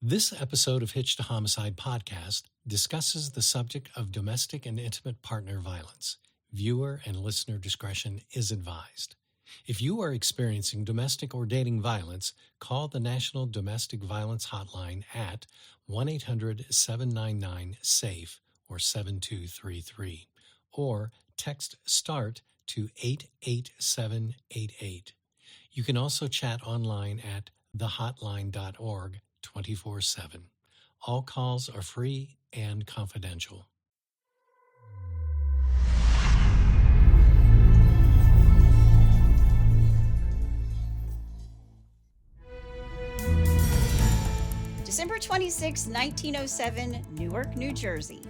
This episode of Hitched to Homicide podcast discusses the subject of domestic and intimate partner violence. Viewer and listener discretion is advised. If you are experiencing domestic or dating violence, call the National Domestic Violence Hotline at 1-800-799-SAFE or 7233, or text START to 88788. You can also chat online at thehotline.org 24/7. All calls are free and confidential. December 26, 1907, Newark, New Jersey.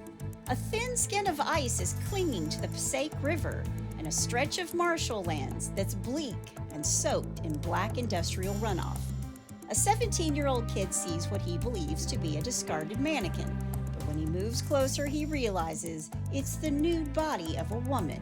A thin skin of ice is clinging to the Passaic River and a stretch of marshal lands that's bleak and soaked in black industrial runoff. A 17-year-old kid sees what he believes to be a discarded mannequin, but when he moves closer, he realizes it's the nude body of a woman.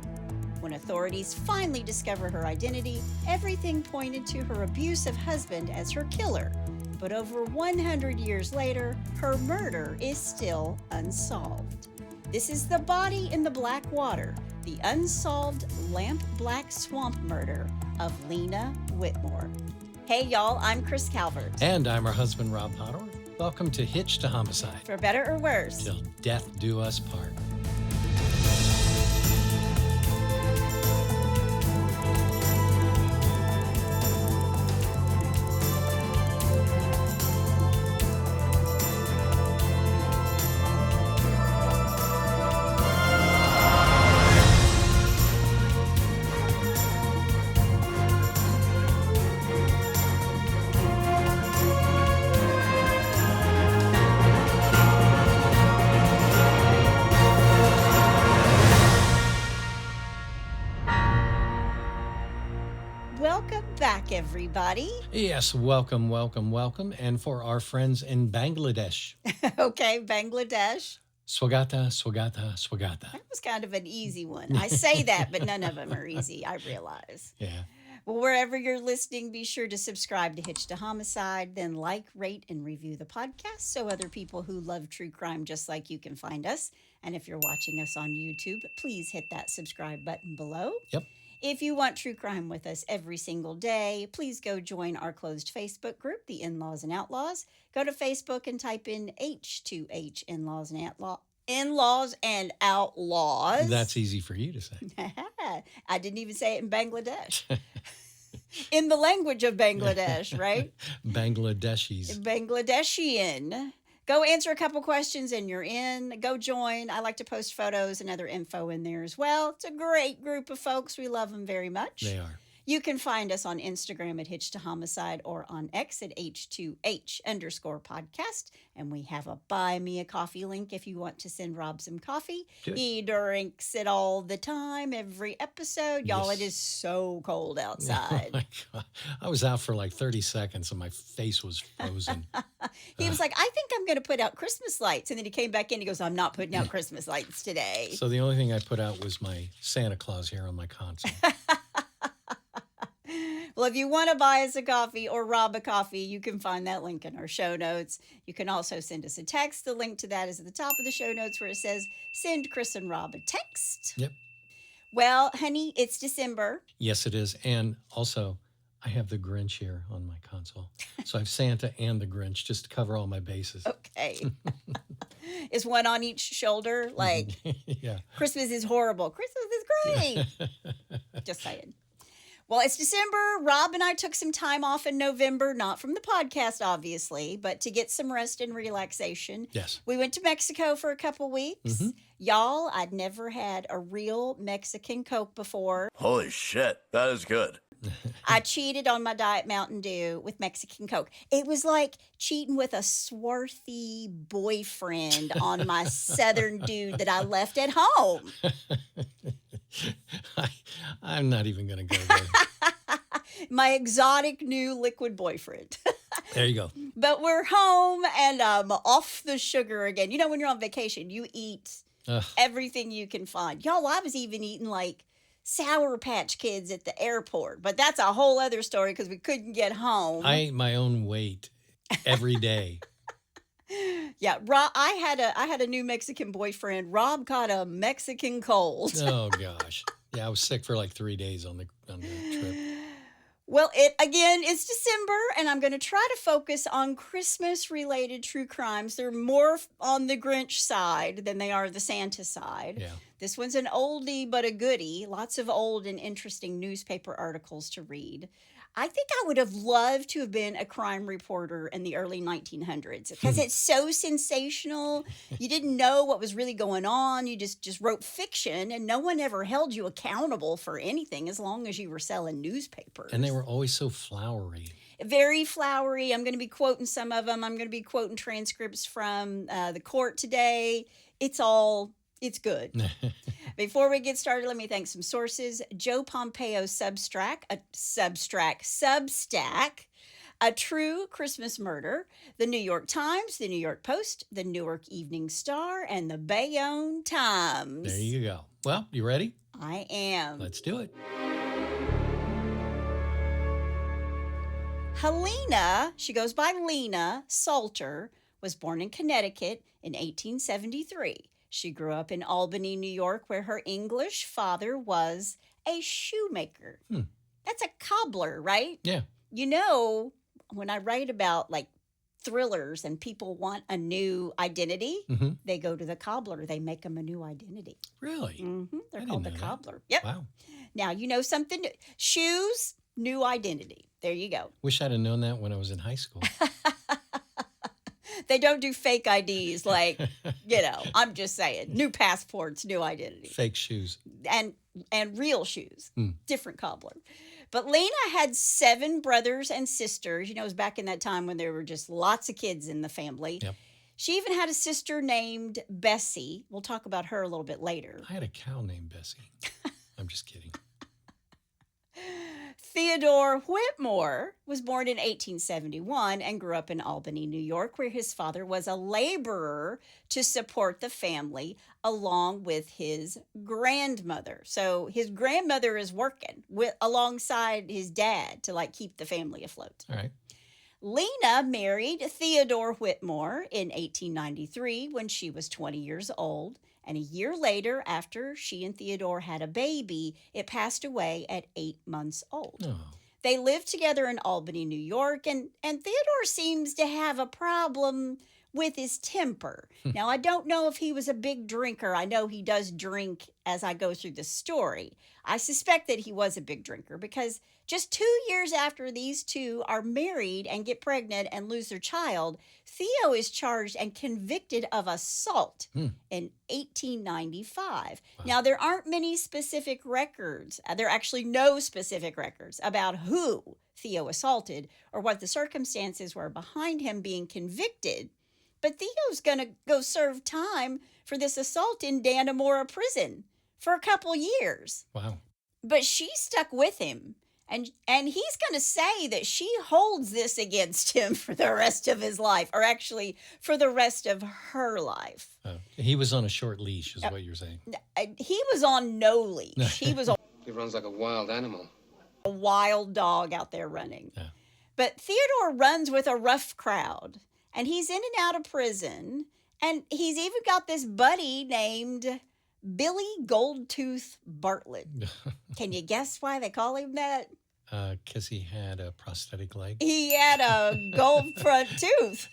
When authorities finally discover her identity, everything pointed to her abusive husband as her killer. But over 100 years later, her murder is still unsolved. This is The Body in the Black Water, the unsolved Lampblack Swamp murder of Lena Whitmore. Hey y'all, I'm Kris Calvert. And I'm her husband, Rob Potter. Welcome to Hitched to Homicide. For better or worse. Till death do us part. Everybody. Yes, welcome. And for our friends in Bangladesh. Okay, Bangladesh. Swagata. That was kind of an easy one. I say that, but none of them are easy, I realize. Yeah. Well, wherever you're listening, be sure to subscribe to Hitched to Homicide, then like, rate, and review the podcast so other people who love true crime just like you can find us. And if you're watching us on YouTube, please hit that subscribe button below. Yep. If you want true crime with us every single day, please go join our closed Facebook group, The In-Laws and Outlaws. Go to Facebook and type in H2H, In-Laws and Outlaws. That's easy for you to say. I didn't even say it in Bangladesh. In the language of Bangladesh, right? Bangladeshis. Bangladeshian. Go answer a couple questions and you're in. Go join. I like to post photos and other info in there as well. It's a great group of folks. We love them very much. They are. You can find us on Instagram at Hitched to Homicide or on X at H2H_podcast. And we have a buy me a coffee link if you want to send Rob some coffee. Good. He drinks it all the time, every episode. Y'all, Yes. It is so cold outside. Oh my God. I was out for like 30 seconds and my face was frozen. He was like, I think I'm going to put out Christmas lights. And then he came back in. He goes, I'm not putting out Christmas lights today. So the only thing I put out was my Santa Claus here on my console. Well, if you want to buy us a coffee or Rob a coffee, you can find that link in our show notes. You can also send us a text. The link to that is at the top of the show notes where it says, send Kris and Rob a text. Yep. Well, honey, it's December. Yes, it is. And also, I have the Grinch here on my console. So I have Santa and the Grinch just to cover all my bases. Okay. Is one on each shoulder? Like, yeah. Christmas is horrible. Christmas is great. Just saying. Well, it's December. Rob and I took some time off in November, not from the podcast, obviously, but to get some rest and relaxation. Yes. We went to Mexico for a couple weeks. Mm-hmm. Y'all, I'd never had a real Mexican Coke before. Holy shit, that is good. I cheated on my Diet Mountain Dew with Mexican Coke. It was like cheating with a swarthy boyfriend on my Southern dude that I left at home. I'm not even going to go there. My exotic new liquid boyfriend. There you go. But we're home and off the sugar again. You know, when you're on vacation, you eat everything you can find. Y'all, I was even eating like Sour Patch Kids at the airport. But that's a whole other story because we couldn't get home. I ate my own weight every day Yeah, Rob, I had a New Mexican boyfriend. Rob caught a Mexican cold. Oh gosh. Yeah, I was sick for like 3 days on the trip. Well, it's December, and I'm going to try to focus on Christmas-related true crimes. They're more on the Grinch side than they are the Santa side. Yeah. This one's an oldie but a goodie. Lots of old and interesting newspaper articles to read. I think I would have loved to have been a crime reporter in the early 1900s because it's so sensational. You didn't know what was really going on. You just wrote fiction, and no one ever held you accountable for anything as long as you were selling newspapers. And they were always so flowery. Very flowery. I'm going to be quoting some of them. I'm going to be quoting transcripts from the court today. It's good. Before we get started, let me thank some sources. Joe Pompeo's Substack, A True Christmas Murder, the New York Times, the New York Post, the Newark Evening Star, and the Bayonne Times. There you go. Well, you ready? I am. Let's do it. Helena, she goes by Lena Salter, was born in Connecticut in 1873. She grew up in Albany, New York, where her English father was a shoemaker. That's a cobbler, right? Yeah. You know, when I write about like thrillers and people want a new identity, they go to the cobbler. They make them a new identity. Really? They're called the cobbler. That. Yep. Wow. Now, you know something new. Shoes, new identity. There you go. Wish I'd have known that when I was in high school. They don't do fake IDs like, I'm just saying. New passports, new identity. Fake shoes. And real shoes. Different cobbler. But Lena had 7 brothers and sisters. You know, it was back in that time when there were just lots of kids in the family. Yep. She even had a sister named Bessie. We'll talk about her a little bit later. I had a cow named Bessie. I'm just kidding. Theodore Whitmore was born in 1871 and grew up in Albany, New York, where his father was a laborer to support the family along with his grandmother. So his grandmother is working alongside his dad to keep the family afloat. All right. Lena married Theodore Whitmore in 1893 when she was 20 years old. And a year later, after she and Theodore had a baby, it passed away at 8 months old. Oh. They lived together in Albany, New York, and Theodore seems to have a problem with his temper. Now, I don't know if he was a big drinker. I know he does drink as I go through the story. I suspect that he was a big drinker because just 2 years after these two are married and get pregnant and lose their child, Theo is charged and convicted of assault in 1895. Wow. Now, there aren't many specific records. There are actually no specific records about who Theo assaulted or what the circumstances were behind him being convicted. But Theo's going to go serve time for this assault in Dannemora prison for a couple years. Wow. But she stuck with him. And he's going to say that she holds this against him for the rest of his life, or actually for the rest of her life. Oh, he was on a short leash is what you're saying. He was on no leash. He was He runs like a wild animal. A wild dog out there running. Yeah. But Theodore runs with a rough crowd. And he's in and out of prison. And he's even got this buddy named Billy Goldtooth Bartlett. Can you guess why they call him that? Because he had a prosthetic leg. He had a gold front tooth.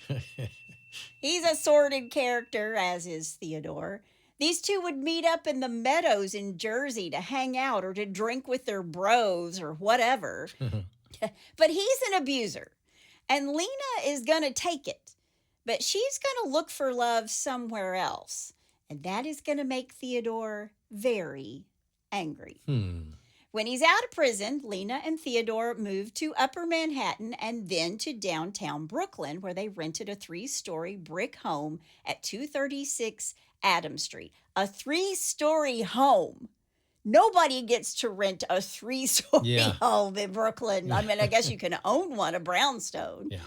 He's a sordid character, as is Theodore. These two would meet up in the meadows in Jersey to hang out or to drink with their bros or whatever. But he's an abuser. And Lena is going to take it. But she's going to look for love somewhere else. And that is going to make Theodore very angry. When he's out of prison, Lena and Theodore moved to Upper Manhattan and then to downtown Brooklyn, where they rented a 3-story brick home at 236 Adams Street. A 3-story home. Nobody gets to rent a 3-story home in Brooklyn. I mean, I guess you can own one, a brownstone. Yeah.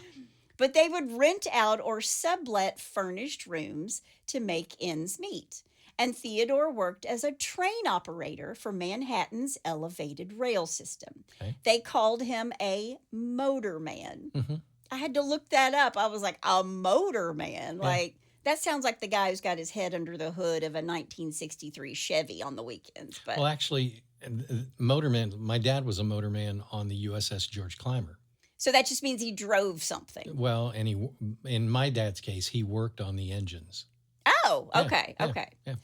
But they would rent out or sublet furnished rooms to make ends meet. And Theodore worked as a train operator for Manhattan's elevated rail system. Okay. They called him a motorman. I had to look that up. I was like, a motorman? Yeah. Like, That sounds like the guy who's got his head under the hood of a 1963 Chevy on the weekends. But Well, actually, motorman. My dad was a motorman on the USS George Clymer. so that just means he drove something. Well, and in my dad's case, he worked on the engines. Oh, Yeah, okay, yeah, okay. yeah.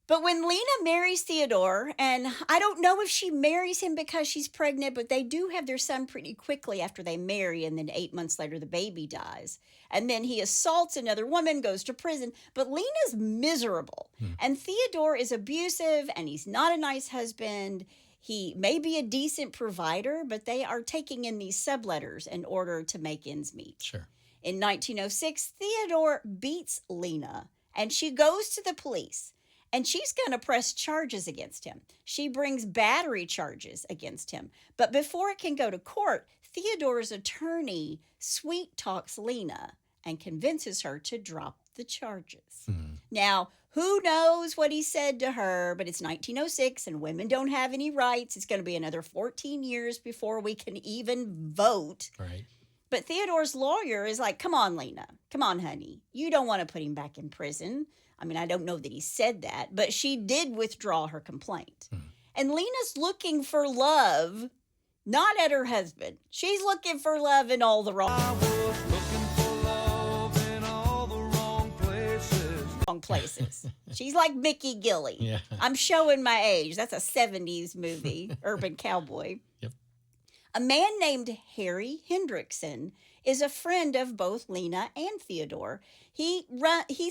But when Lena marries Theodore, and I don't know if she marries him because she's pregnant, but they do have their son pretty quickly after they marry, and then 8 months later, the baby dies. And then he assaults another woman, goes to prison. But Lena's miserable, and Theodore is abusive, and he's not a nice husband. He may be a decent provider, but they are taking in these subletters in order to make ends meet. Sure. In 1906, Theodore beats Lena, and she goes to the police. And she's going to press charges against him. She brings battery charges against him. But before it can go to court, Theodore's attorney sweet talks Lena and convinces her to drop the charges. Now, who knows what he said to her, but it's 1906 and women don't have any rights. It's going to be another 14 years before we can even vote. Right. But Theodore's lawyer is like, come on, Lena. Come on, honey. You don't want to put him back in prison. I mean, I don't know that he said that, but she did withdraw her complaint. And Lena's looking for love, not at her husband. She's looking for love in all the wrong places. She's like Mickey Gilly. Yeah. I'm showing my age. That's a 70s movie, Urban Cowboy. Yep. A man named Harry Hendrickson is a friend of both Lena and Theodore. He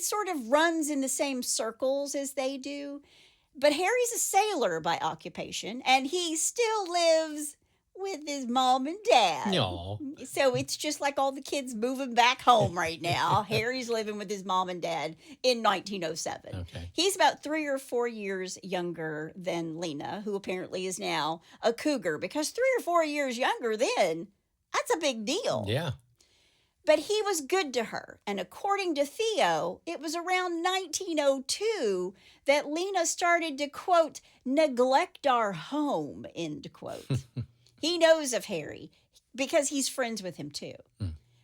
sort of runs in the same circles as they do, but Harry's a sailor by occupation, and he still lives with his mom and dad. No. So it's just like all the kids moving back home right now. Harry's living with his mom and dad in 1907. Okay. He's about 3 or 4 years younger than Lena, who apparently is now a cougar, because 3 or 4 years younger then, that's a big deal. Yeah. But he was good to her. And according to Theo, it was around 1902 that Lena started to, quote, neglect our home, end quote. He knows of Harry because he's friends with him too.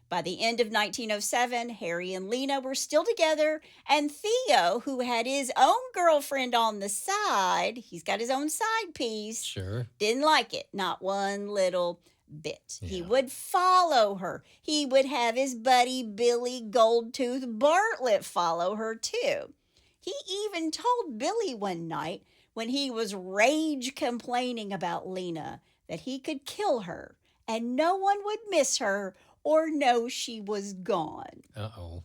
By the end of 1907, Harry and Lena were still together, and Theo, who had his own girlfriend on the side, he's got his own side piece, Sure. didn't like it, not one little bit. He Yeah. would follow her. He would have his buddy Billy Goldtooth Bartlett follow her too. He even told Billy one night when he was rage complaining about Lena that he could kill her and no one would miss her or know she was gone. Uh-oh.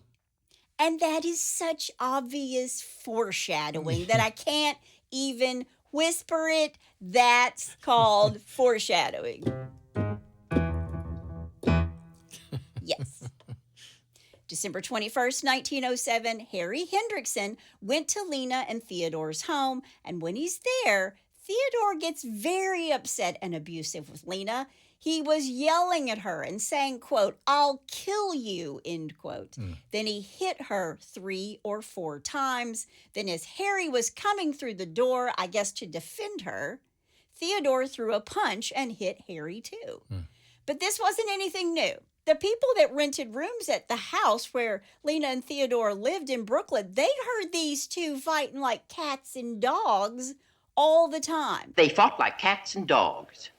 And that is such obvious foreshadowing that I can't even whisper it. That's called foreshadowing. Yes. December 21st, 1907, Harry Hendrickson went to Lena and Theodore's home, and when he's there, Theodore gets very upset and abusive with Lena. He was yelling at her and saying, quote, "I'll kill you," end quote. Then he hit her 3 or 4 times. Then as Harry was coming through the door, I guess to defend her, Theodore threw a punch and hit Harry too. But this wasn't anything new. The people that rented rooms at the house where Lena and Theodore lived in Brooklyn, they'd heard these two fighting like cats and dogs all the time. They fought like cats and dogs.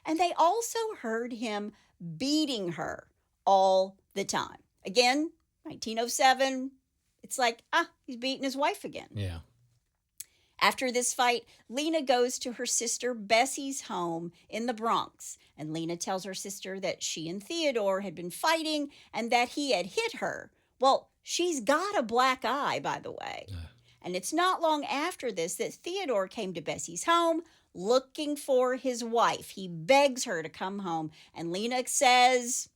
And they also heard him beating her all the time. Again, 1907, it's like, he's beating his wife again. Yeah. After this fight, Lena goes to her sister Bessie's home in the Bronx, and Lena tells her sister that she and Theodore had been fighting and that he had hit her. Well, she's got a black eye, by the way. And it's not long after this that Theodore came to Bessie's home looking for his wife. He begs her to come home, and Lena says,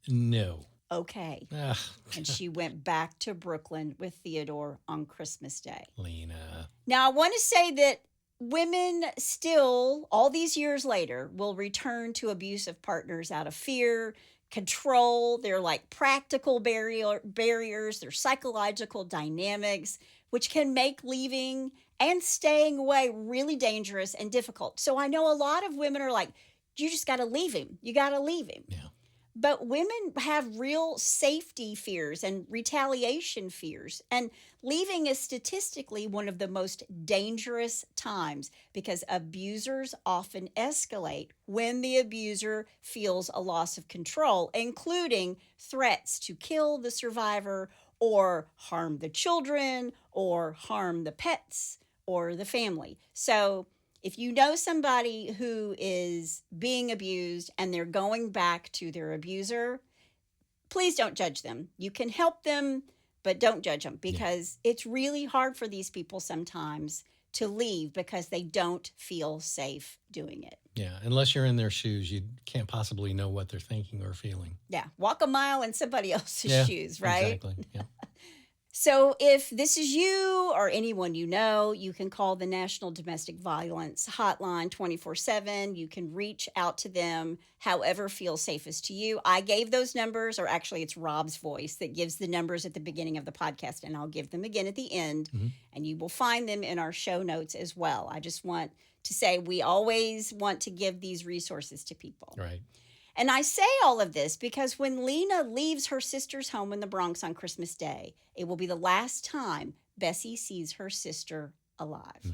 No. okay. Ugh. And she went back to Brooklyn with Theodore on Christmas Day. Lena. Now, I want to say that women still, all these years later, will return to abusive partners out of fear, control. They're like practical barriers. They're psychological dynamics, which can make leaving and staying away really dangerous and difficult. So I know a lot of women are like, you just got to leave him. You got to leave him. Yeah. But women have real safety fears and retaliation fears. And leaving is statistically one of the most dangerous times because abusers often escalate when the abuser feels a loss of control, including threats to kill the survivor or harm the children or harm the pets or the family. So if you know somebody who is being abused and they're going back to their abuser, please don't judge them. You can help them, but don't judge them because it's really hard for these people sometimes to leave because they don't feel safe doing it. Yeah, unless you're in their shoes, you can't possibly know what they're thinking or feeling. Yeah, walk a mile in somebody else's shoes, right? Exactly, yeah. So if this is you or anyone you know, you can call the National Domestic Violence Hotline 24/7. You can reach out to them however feels safest to you. I gave those numbers, or actually it's Rob's voice that gives the numbers at the beginning of the podcast, and I'll give them again at the end, and you will find them in our show notes as well. I just want to say we always want to give these resources to people. Right. And I say all of this because when Lena leaves her sister's home in the Bronx on Christmas Day, it will be the last time Bessie sees her sister alive.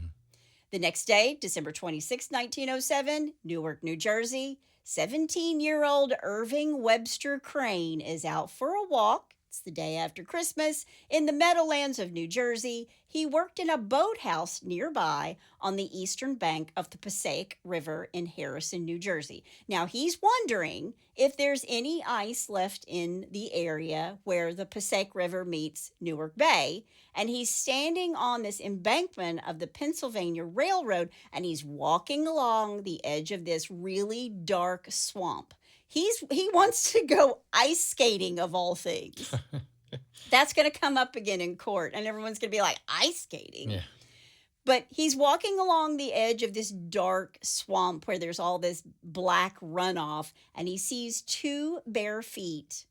The next day, December 26, 1907, Newark, New Jersey, 17-year-old Irving Webster Crane is out for a walk. It's the day after Christmas in the Meadowlands of New Jersey. He worked in a boathouse nearby on the eastern bank of the Passaic River in Harrison, New Jersey. Now, he's wondering if there's any ice left in the area where the Passaic River meets Newark Bay. And he's standing on this embankment of the Pennsylvania Railroad, and he's walking along the edge of this really dark swamp. He wants to go ice skating, of all things. That's going to come up again in court, and everyone's going to be like, ice skating? Yeah. But he's walking along the edge of this dark swamp where there's all this black runoff, and he sees two bare feet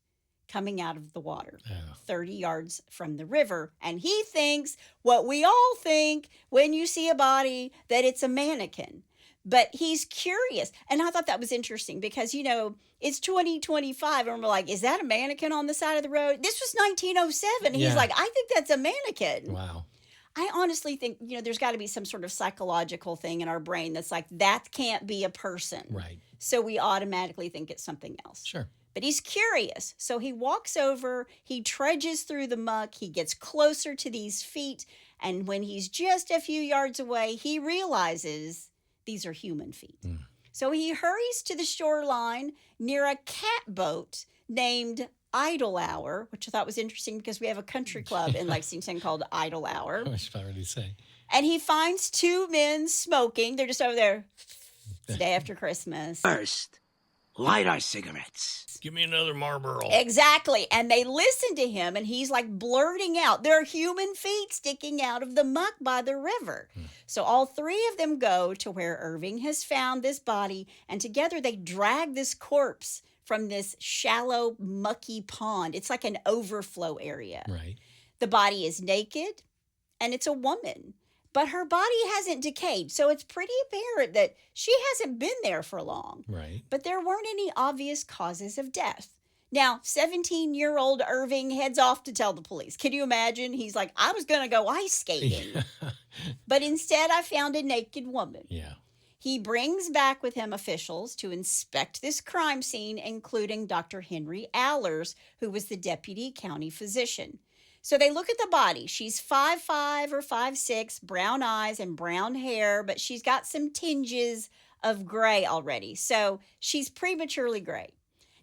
coming out of the water, 30 yards from the river. And he thinks what we all think when you see a body, that it's a mannequin. But he's curious. And I thought that was interesting because, you know, it's 2025 and we're like, is that a mannequin on the side of the road? This was 1907. And he's like, I think that's a mannequin. Wow. I honestly think, you know, there's got to be some sort of psychological thing in our brain that's like, that can't be a person. Right. So we automatically think it's something else. Sure. But he's curious. So he walks over, he trudges through the muck, he gets closer to these feet. And when he's just a few yards away, he realizes these are human feet. So he hurries to the shoreline near a catboat named Idle Hour, which I thought was interesting because we have a country club in Lexington called Idle Hour. I should already say. And he finds two men smoking. They're just over there. It's the day after Christmas. First, light our cigarettes. Give me another Marlboro. Exactly. And they listen to him, and he's like blurting out, there are human feet sticking out of the muck by the river. So all three of them go to where Irving has found this body, and together they drag this corpse from this shallow, mucky pond. It's like an overflow area. Right. The body is naked, and it's a woman. But her body hasn't decayed, so it's pretty apparent that she hasn't been there for long. Right. But there weren't any obvious causes of death. Now, 17-year-old Irving heads off to tell the police. Can you imagine? He's like, I was going to go ice skating. But instead, I found a naked woman. Yeah. He brings back with him officials to inspect this crime scene, including Dr. Henry Allers, who was the deputy county physician. So they look at the body. She's 5'5" or 5'6", brown eyes and brown hair, but she's got some tinges of gray already. So she's prematurely gray.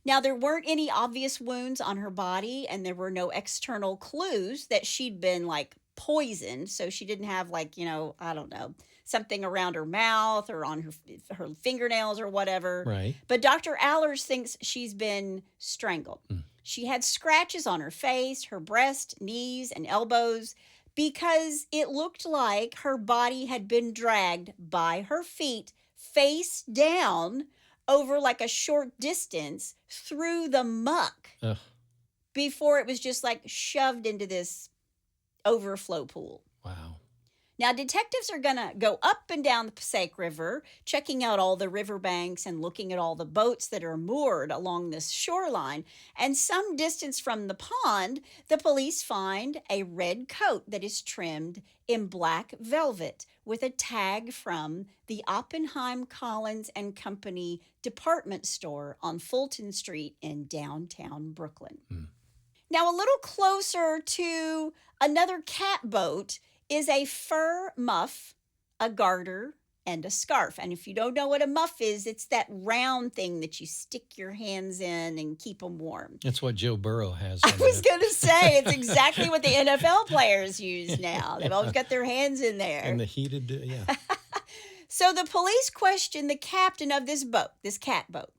Now, there weren't any obvious wounds on her body, and there were no external clues that she'd been, like, poisoned. So she didn't have, like, you know, I don't know, something around her mouth or on her fingernails or whatever. Right. But Dr. Allers thinks she's been strangled. She had scratches on her face, her breast, knees, and elbows because it looked like her body had been dragged by her feet face down over like a short distance through the muck before it was just like shoved into this overflow pool. Wow. Now, detectives are going to go up and down the Passaic River, checking out all the riverbanks and looking at all the boats that are moored along this shoreline. And some distance from the pond, the police find a red coat that is trimmed in black velvet with a tag from the Oppenheim Collins and Company department store on Fulton Street in downtown Brooklyn. Now, a little closer to another catboat is a fur muff, a garter, and a scarf. And if you don't know what a muff is, it's that round thing that you stick your hands in and keep them warm. That's what Joe Burrow has. I was going to say, it's exactly what the NFL players use now. They've always got their hands in there. And the heated, yeah. So the police questioned the captain of this boat, this catboat,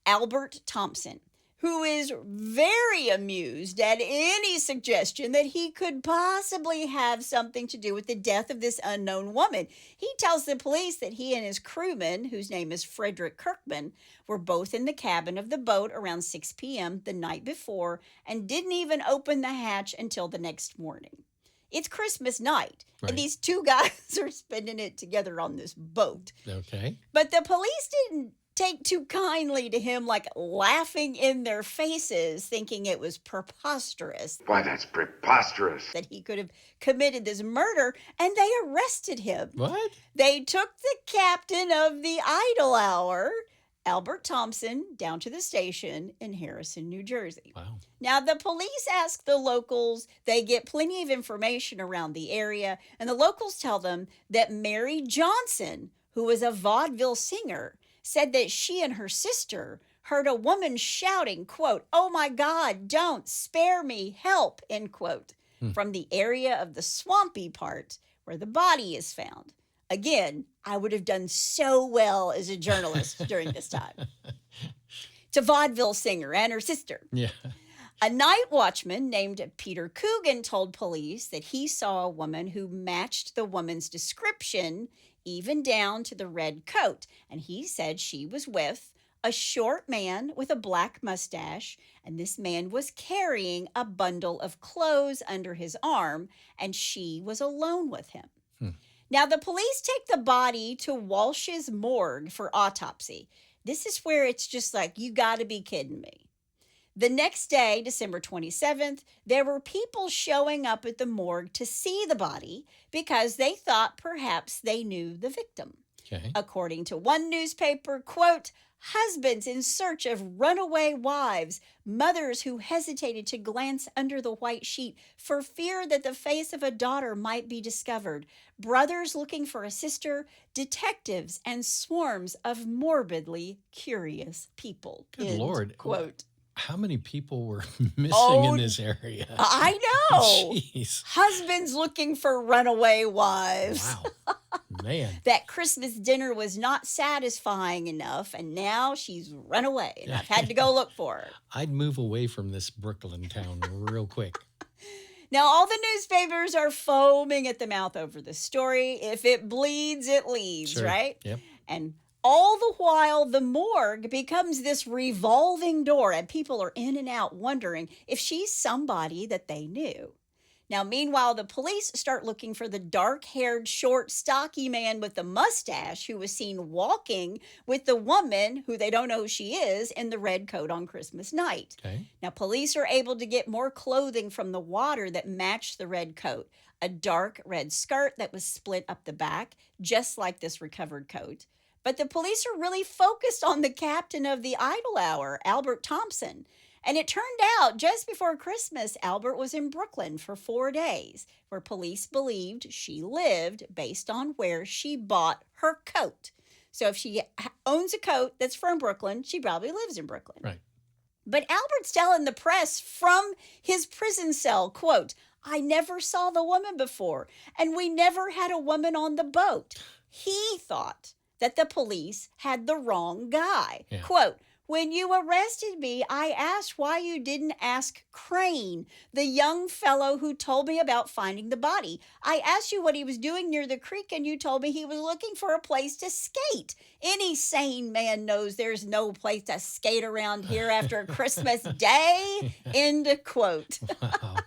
Albert Thompson, who is very amused at any suggestion that he could possibly have something to do with the death of this unknown woman. He tells the police that he and his crewman, whose name is Frederick Kirkman, were both in the cabin of the boat around 6 p.m. the night before and didn't even open the hatch until the next morning. It's Christmas night, and these two guys are spending it together on this boat. Okay. But the police didn't take too kindly to him, like laughing in their faces, thinking it was preposterous. Why, that's preposterous. That he could have committed this murder, and they arrested him. What? They took the captain of the Idle Hour, Albert Thompson, down to the station in Harrison, New Jersey. Wow. Now, the police ask the locals. They get plenty of information around the area, and the locals tell them that Mary Johnson, who was a vaudeville singer, said that she and her sister heard a woman shouting, quote, "Oh my God, don't, spare me, help," end quote, from the area of the swampy part where the body is found. Again, I would have done so well as a journalist during this time. It's a vaudeville singer and her sister. Yeah. A night watchman named Peter Coogan told police that he saw a woman who matched the woman's description, even down to the red coat. And he said she was with a short man with a black mustache, and this man was carrying a bundle of clothes under his arm, and she was alone with him. Now, the police take the body to Walsh's morgue for autopsy. This is where it's just like, you got to be kidding me. The next day, December 27th, there were people showing up at the morgue to see the body because they thought perhaps they knew the victim. Okay. According to one newspaper, quote, "Husbands in search of runaway wives, mothers who hesitated to glance under the white sheet for fear that the face of a daughter might be discovered, brothers looking for a sister, detectives, and swarms of morbidly curious people." Good End Lord. quote. How many people were missing in this area? I know. Jeez. Husbands looking for runaway wives. Wow. Man. That Christmas dinner was not satisfying enough, and now she's run away, and I've had to go look for her. I'd move away from this Brooklyn town real quick. Now, all the newspapers are foaming at the mouth over the story. If it bleeds, it leads, Sure. right? Yep. And all the while, the morgue becomes this revolving door, and people are in and out wondering if she's somebody that they knew. Now, meanwhile, the police start looking for the dark-haired, short, stocky man with the mustache who was seen walking with the woman, who they don't know who she is, in the red coat on Christmas night. Okay. Now, police are able to get more clothing from the water that matched the red coat, a dark red skirt that was split up the back, just like this recovered coat. But the police are really focused on the captain of the Idle Hour, Albert Thompson. And it turned out just before Christmas, Albert was in Brooklyn for 4 days, where police believed she lived based on where she bought her coat. So if she owns a coat that's from Brooklyn, she probably lives in Brooklyn. Right. But Albert's telling the press from his prison cell, quote, "I never saw the woman before, and we never had a woman on the boat." He thought that the police had the wrong guy. Yeah. Quote, "When you arrested me, I asked why you didn't ask Crane, the young fellow who told me about finding the body. I asked you what he was doing near the creek, and you told me he was looking for a place to skate. Any sane man knows there's no place to skate around here after Christmas Day." End quote. Wow.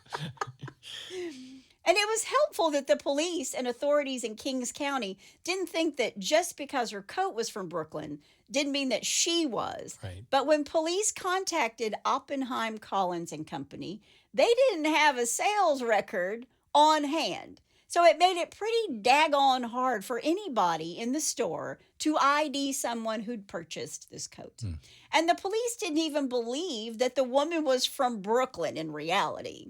And it was helpful that the police and authorities in Kings County didn't think that just because her coat was from Brooklyn didn't mean that she was. Right. But when police contacted Oppenheim, Collins and Company, they didn't have a sales record on hand. So it made it pretty daggone hard for anybody in the store to ID someone who'd purchased this coat. And the police didn't even believe that the woman was from Brooklyn in reality.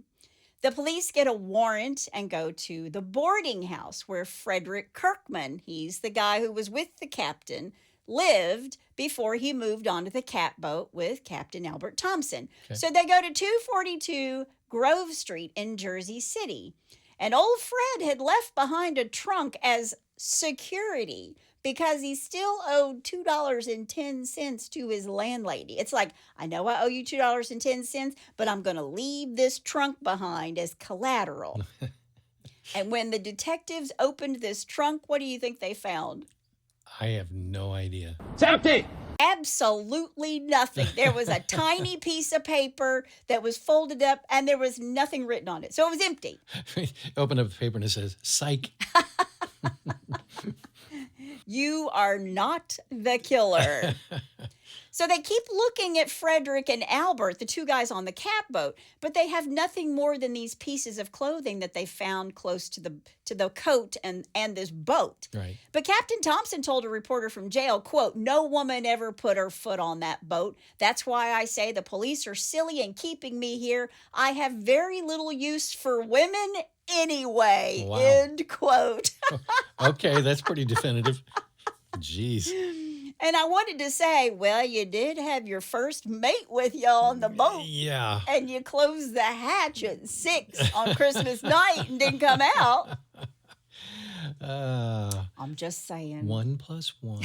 The police get a warrant and go to the boarding house where Frederick Kirkman, he's the guy who was with the captain, lived before he moved on to the catboat with Captain Albert Thompson. Okay. So they go to 242 Grove Street in Jersey City. And old Fred had left behind a trunk as security because he still owed $2.10 to his landlady. It's like, I know I owe you $2.10, but I'm going to leave this trunk behind as collateral. And when the detectives opened this trunk, what do you think they found? I have no idea. It's empty! Absolutely nothing. There was a tiny piece of paper that was folded up and there was nothing written on it. So it was empty. Open up the paper and it says, psych. You are not the killer. So they keep looking at Frederick and Albert, the two guys on the catboat, but they have nothing more than these pieces of clothing that they found close to the coat and this boat. Right. But Captain Thompson told a reporter from jail, quote, "No woman ever put her foot on that boat. That's why I say the police are silly in keeping me here. I have very little use for women anyway." Wow. End quote. Okay, that's pretty definitive. Jeez. And I wanted to say, well, you did have your first mate with you on the boat. Yeah. And you closed the hatch at 6 on Christmas night and didn't come out. I'm just saying. 1 + 1.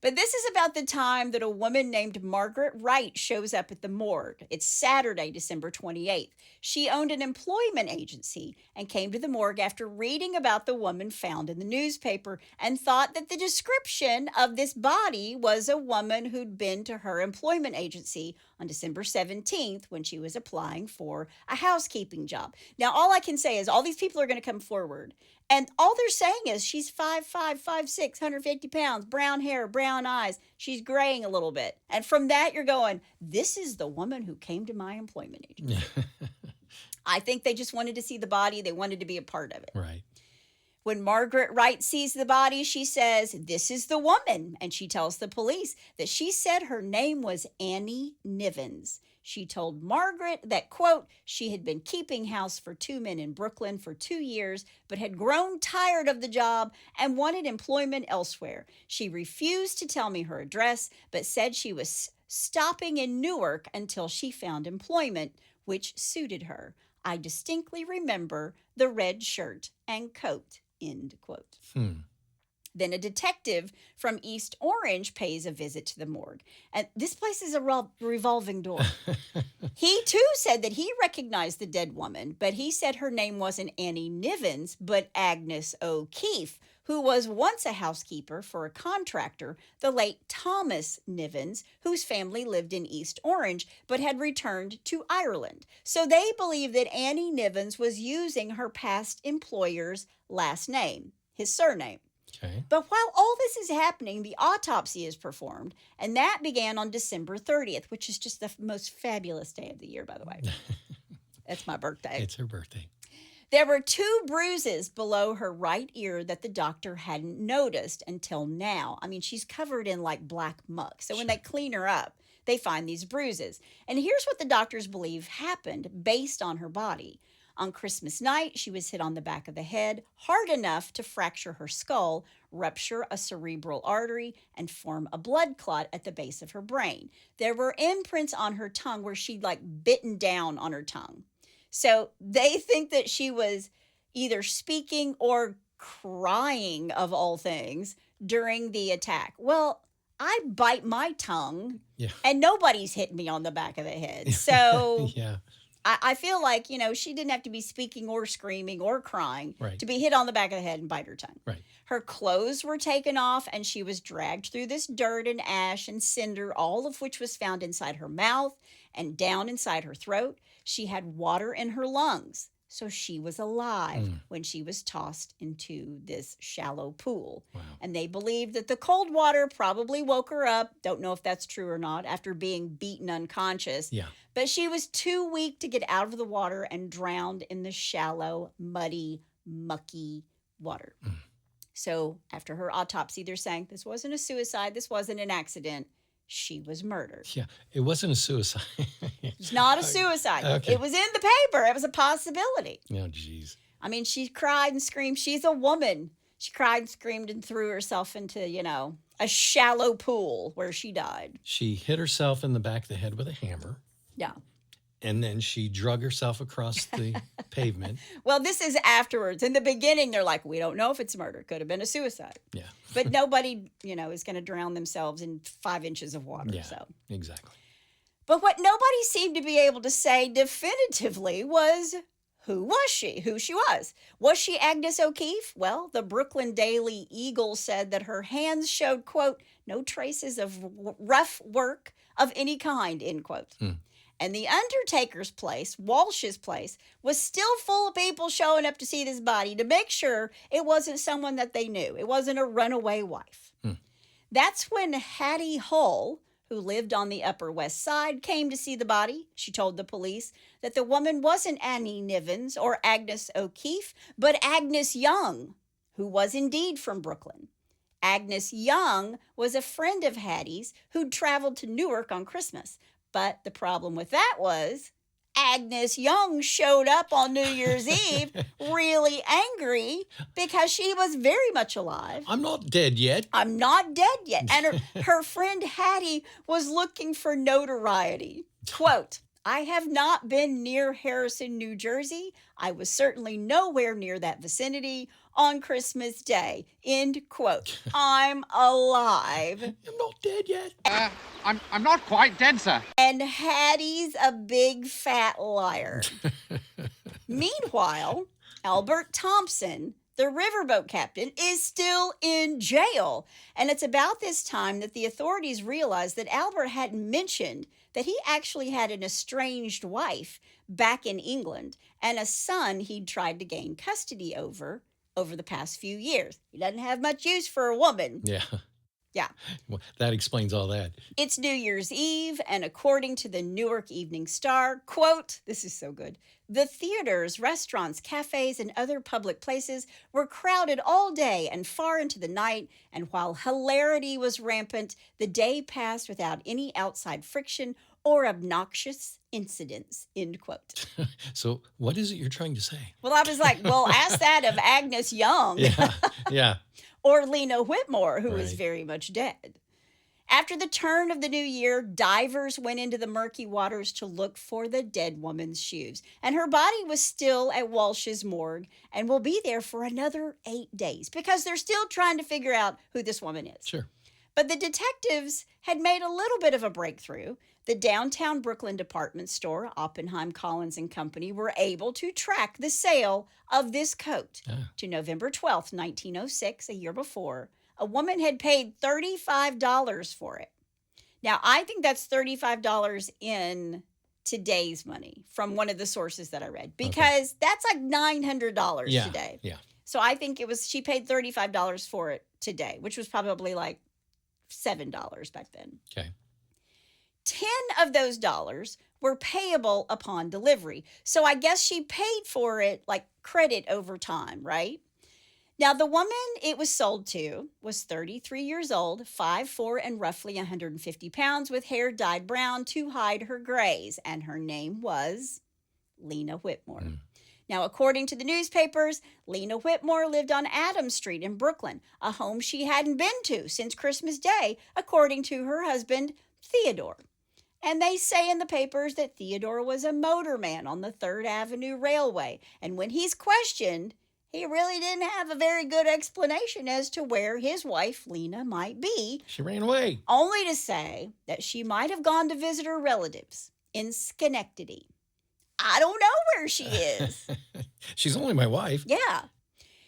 But this is about the time that a woman named Margaret Wright shows up at the morgue. It's Saturday, December 28th. She owned an employment agency and came to the morgue after reading about the woman found in the newspaper and thought that the description of this body was a woman who'd been to her employment agency on December 17th when she was applying for a housekeeping job. Now, all I can say is all these people are going to come forward. And all they're saying is she's 5'5", 5'6", 150 pounds, brown hair, brown eyes. She's graying a little bit. And from that, you're going, this is the woman who came to my employment agency. I think they just wanted to see the body. They wanted to be a part of it. Right. When Margaret Wright sees the body, she says, "This is the woman." And she tells the police that she said her name was Annie Nivens. She told Margaret that, quote, she had been keeping house for 2 men in Brooklyn for 2 years, but had grown tired of the job and wanted employment elsewhere. She refused to tell me her address, but said she was stopping in Newark until she found employment, which suited her. I distinctly remember the red shirt and coat, end quote. Then a detective from East Orange pays a visit to the morgue. And this place is a revolving door. He, too, said that he recognized the dead woman, but he said her name wasn't Annie Nivens, but Agnes O'Keefe, who was once a housekeeper for a contractor, the late Thomas Nivens, whose family lived in East Orange, but had returned to Ireland. So they believe that Annie Nivens was using her past employer's last name, his surname. Okay. But while all this is happening, the autopsy is performed, and that began on December 30th, which is just the most fabulous day of the year, by the way. That's my birthday. It's her birthday. There were 2 bruises below her right ear that the doctor hadn't noticed until now. I mean, she's covered in like black muck. So when they clean her up, they find these bruises. And here's what the doctors believe happened based on her body. On Christmas night, she was hit on the back of the head hard enough to fracture her skull, rupture a cerebral artery, and form a blood clot at the base of her brain. There were imprints on her tongue where she'd like bitten down on her tongue. So they think that she was either speaking or crying, of all things, during the attack. Well, I bite my tongue, and nobody's hit me on the back of the head. So Yeah. I feel like, she didn't have to be speaking or screaming or crying Right. to be hit on the back of the head and bite her tongue. Right. Her clothes were taken off, and she was dragged through this dirt and ash and cinder, all of which was found inside her mouth and down inside her throat. She had water in her lungs. So she was alive when she was tossed into this shallow pool. Wow. And they believed that the cold water probably woke her up. Don't know if that's true or not, after being beaten unconscious. Yeah. But she was too weak to get out of the water and drowned in the shallow, muddy, mucky water. So after her autopsy, they're saying this wasn't a suicide. This wasn't an accident. She was murdered. Yeah. It wasn't a suicide. It's not a suicide. Okay. It was in the paper. It was a possibility. Oh, geez. I mean, she cried and screamed. She's a woman. She cried and screamed and threw herself into, a shallow pool where she died. She hit herself in the back of the head with a hammer. Yeah. And then she drug herself across the pavement. Well, this is afterwards. In the beginning, they're like, we don't know if it's murder. Could have been a suicide. Yeah. But nobody, is going to drown themselves in 5 inches of water. Yeah, So. exactly. But what nobody seemed to be able to say definitively was, who was she? Who she was. Was she Agnes O'Keefe? Well, the Brooklyn Daily Eagle said that her hands showed, quote, no traces of rough work of any kind, end quote. And the undertaker's place, Walsh's place, was still full of people showing up to see this body to make sure it wasn't someone that they knew. It wasn't a runaway wife. That's when Hattie Hull, who lived on the Upper West Side, came to see the body. She told the police that the woman wasn't Annie Nivens or Agnes O'Keefe, but Agnes Young, who was indeed from Brooklyn. Agnes Young was a friend of Hattie's who'd traveled to Newark on Christmas. But the problem with that was Agnes Young showed up on New Year's Eve really angry because she was very much alive. I'm not dead yet. I'm not dead yet. And her friend Hattie was looking for notoriety. Quote, I have not been near Harrison, New Jersey. I was certainly nowhere near that vicinity on Christmas Day. End quote. I'm alive. I'm not dead yet. I'm not quite dead, sir. And Hattie's a big fat liar. Meanwhile, Albert Thompson, the riverboat captain, is still in jail. And it's about this time that the authorities realized that Albert hadn't mentioned that he actually had an estranged wife back in England and a son he'd tried to gain custody over the past few years. He doesn't have much use for a woman. Yeah. Yeah. Well, that explains all that. It's New Year's Eve, and according to the Newark Evening Star, quote, this is so good, the theaters, restaurants, cafes, and other public places were crowded all day and far into the night, and while hilarity was rampant, the day passed without any outside friction or obnoxious incidents, end quote. So what is it you're trying to say? Well, I was like, well, ask that of Agnes Young. Yeah. Or Lena Whitmore, who is Right. very much dead. After the turn of the new year, divers went into the murky waters to look for the dead woman's shoes. And her body was still at Walsh's morgue and will be there for another 8 days because they're still trying to figure out who this woman is. Sure. But the detectives had made a little bit of a breakthrough. The downtown Brooklyn department store, Oppenheim, Collins and Company, were able to track the sale of this coat to November 12th, 1906, a year before. A woman had paid $35 for it. Now, I think that's $35 in today's money from one of the sources that I read, because that's like $900 today. Yeah. So I think she paid $35 for it today, which was probably like $7 back then. Okay. 10 of those dollars were payable upon delivery. So I guess she paid for it like credit over time, right? Now, the woman it was sold to was 33 years old, 5'4", and roughly 150 pounds, with hair dyed brown to hide her grays, and her name was Lena Whitmore. Now, according to the newspapers, Lena Whitmore lived on Adams Street in Brooklyn, a home she hadn't been to since Christmas Day, according to her husband, Theodore. And they say in the papers that Theodore was a motorman on the 3rd Avenue Railway, and when he's questioned, he really didn't have a very good explanation as to where his wife, Lena, might be. She ran away. Only to say that she might have gone to visit her relatives in Schenectady. I don't know where she is. She's only my wife. Yeah.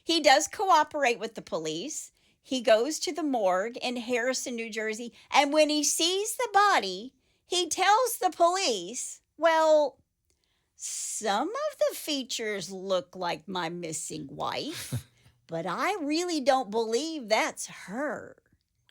He does cooperate with the police. He goes to the morgue in Harrison, New Jersey, and when he sees the body, he tells the police, well, Some of the features look like my missing wife, but I really don't believe that's her.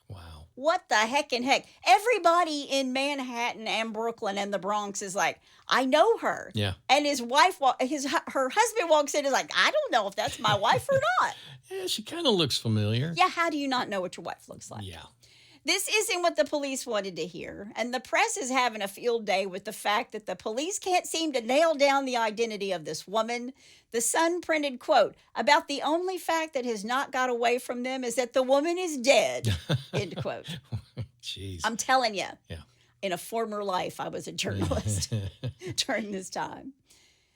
Wow. What the heck and heck? Everybody in Manhattan and Brooklyn and the Bronx is like, I know her. Yeah. And his wife, her husband walks in and is like, I don't know if that's my wife or not. Yeah, she kind of looks familiar. Yeah, how do you not know what your wife looks like? Yeah. This isn't what the police wanted to hear, and the press is having a field day with the fact that the police can't seem to nail down the identity of this woman. The Sun printed, quote, about the only fact that has not got away from them is that the woman is dead, end quote. Jeez. I'm telling you, Yeah. in a former life, I was a journalist during this time.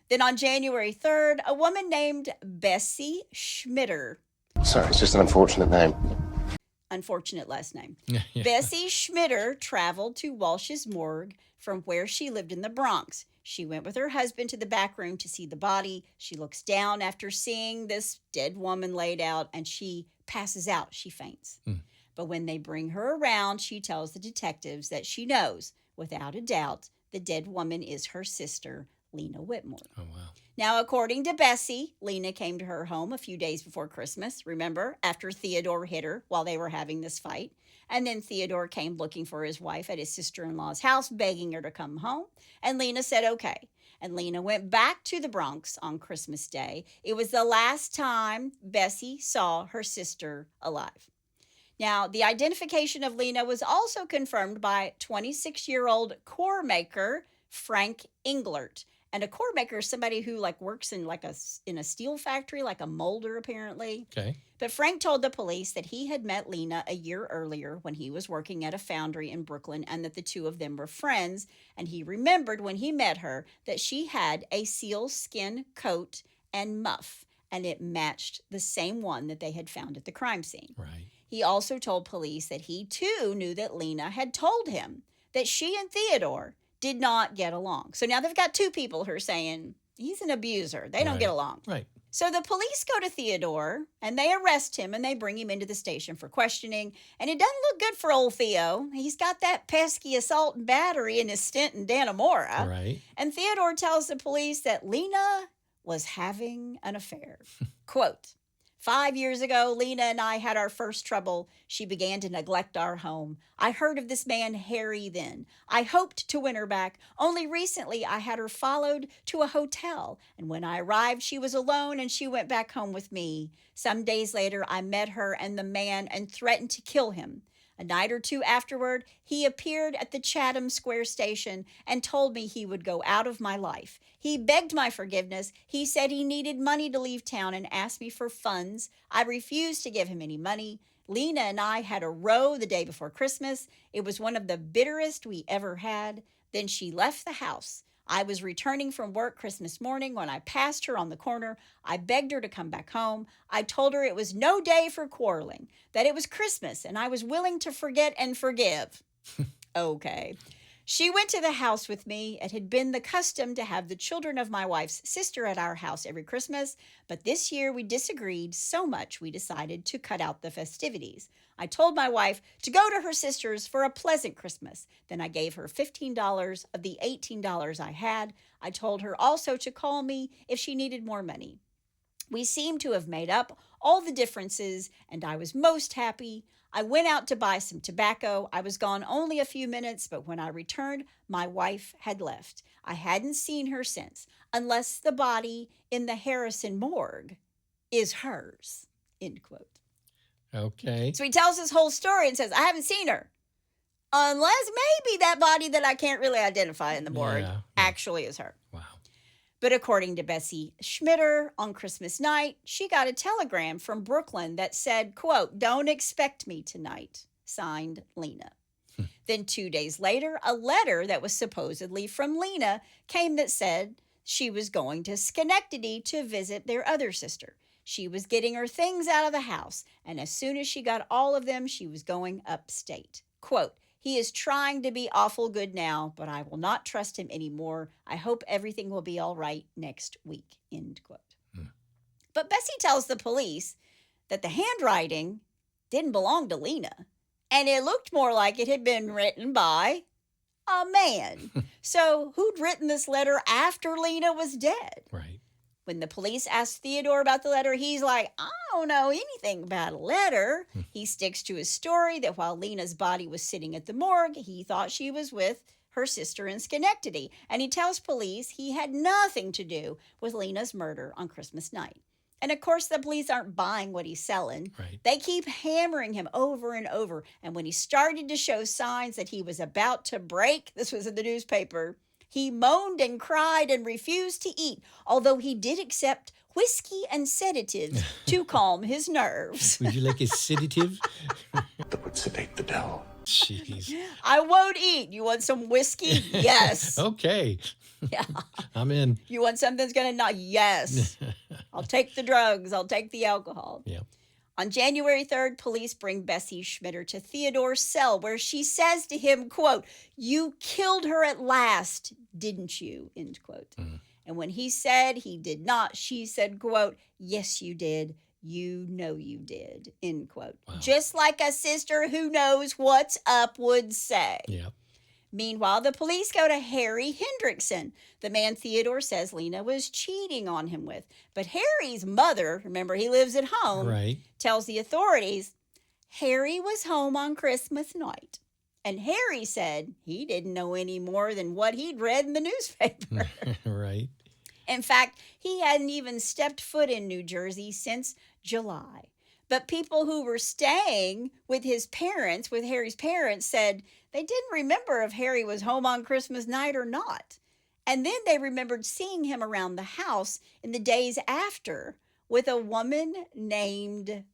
Then on January 3rd, a woman named Bessie Schmitter. Sorry, it's just an unfortunate name. Unfortunate last name. Yeah. Bessie Schmitter traveled to Walsh's morgue from where she lived in the Bronx. She went with her husband to the back room to see the body. She looks down after seeing this dead woman laid out, and she passes out. She faints. But when they bring her around, she tells the detectives that she knows, without a doubt, the dead woman is her sister, Lena Whitmore. Oh, wow. Now, according to Bessie, Lena came to her home a few days before Christmas, remember, after Theodore hit her while they were having this fight. And then Theodore came looking for his wife at his sister-in-law's house, begging her to come home. And Lena said, okay. And Lena went back to the Bronx on Christmas Day. It was the last time Bessie saw her sister alive. Now, the identification of Lena was also confirmed by 26-year-old core maker Frank Englert. And a core maker is somebody who works in in a steel factory, like a molder, apparently. Okay. But Frank told the police that he had met Lena a year earlier when he was working at a foundry in Brooklyn, and that the two of them were friends. And he remembered when he met her that she had a sealskin coat and muff, and it matched the same one that they had found at the crime scene. Right. He also told police that he too knew that Lena had told him that she and Theodore did not get along. So now they've got two people who are saying he's an abuser. They don't get along. Right. So the police go to Theodore and they arrest him and they bring him into the station for questioning. And it doesn't look good for old Theo. He's got that pesky assault and battery in his stint in Dannemora. Right. And Theodore tells the police that Lena was having an affair. Quote, 5 years ago, Lena and I had our first trouble. She began to neglect our home. I heard of this man, Harry, then. I hoped to win her back. Only recently, I had her followed to a hotel. And when I arrived, she was alone and she went back home with me. Some days later, I met her and the man and threatened to kill him. A night or two afterward, he appeared at the Chatham Square station and told me he would go out of my life. He begged my forgiveness. He said he needed money to leave town and asked me for funds. I refused to give him any money. Lena and I had a row the day before Christmas. It was one of the bitterest we ever had. Then she left the house. I was returning from work Christmas morning when I passed her on the corner. I begged her to come back home. I told her it was no day for quarreling, that it was Christmas, and I was willing to forget and forgive. Okay. She went to the house with me. It had been the custom to have the children of my wife's sister at our house every Christmas, but this year we disagreed so much we decided to cut out the festivities. I told my wife to go to her sister's for a pleasant Christmas. Then I gave her $15 of the $18 I had. I told her also to call me if she needed more money. We seemed to have made up all the differences, and I was most happy. I went out to buy some tobacco. I was gone only a few minutes, but when I returned, my wife had left. I hadn't seen her since, unless the body in the Harrison morgue is hers, end quote. Okay. So he tells his whole story and says, I haven't seen her. Unless maybe that body that I can't really identify in the morgue actually is her. Wow. But according to Bessie Schmitter, on Christmas night, she got a telegram from Brooklyn that said, quote, don't expect me tonight, signed Lena. Then 2 days later, a letter that was supposedly from Lena came that said she was going to Schenectady to visit their other sister. She was getting her things out of the house, and as soon as she got all of them, she was going upstate. Quote, he is trying to be awful good now, but I will not trust him anymore. I hope everything will be all right next week, end quote. But Bessie tells the police that the handwriting didn't belong to Lena, and it looked more like it had been written by a man. So who'd written this letter after Lena was dead? Right. When the police asked Theodore about the letter, he's like, I don't know anything about a letter. He sticks to his story that while Lena's body was sitting at the morgue, he thought she was with her sister in Schenectady. And he tells police he had nothing to do with Lena's murder on Christmas night. And of course, the police aren't buying what he's selling. Right. They keep hammering him over and over. And when he started to show signs that he was about to break, this was in the newspaper, he moaned and cried and refused to eat, although he did accept whiskey and sedatives to calm his nerves. Would you like a sedative? That would sedate the devil. Jeez. I won't eat. You want some whiskey? Yes. Okay. Yeah. I'm in. You want something that's going to not? Yes. I'll take the drugs. I'll take the alcohol. Yeah. On January 3rd, police bring Bessie Schmitter to Theodore's cell where she says to him, quote, "You killed her at last, didn't you?" End quote. Mm. And when he said he did not, she said, quote, "Yes, you did. You know you did," end quote. Wow. Just like a sister who knows what's up would say. Yeah. Meanwhile, the police go to Harry Hendrickson, the man Theodore says Lena was cheating on him with. But Harry's mother, remember he lives at home, Right. tells the authorities Harry was home on Christmas night. And Harry said he didn't know any more than what he'd read in the newspaper. Right. In fact, he hadn't even stepped foot in New Jersey since July. But people who were staying with his parents, with Harry's parents, said they didn't remember if Harry was home on Christmas night or not. And then they remembered seeing him around the house in the days after with a woman named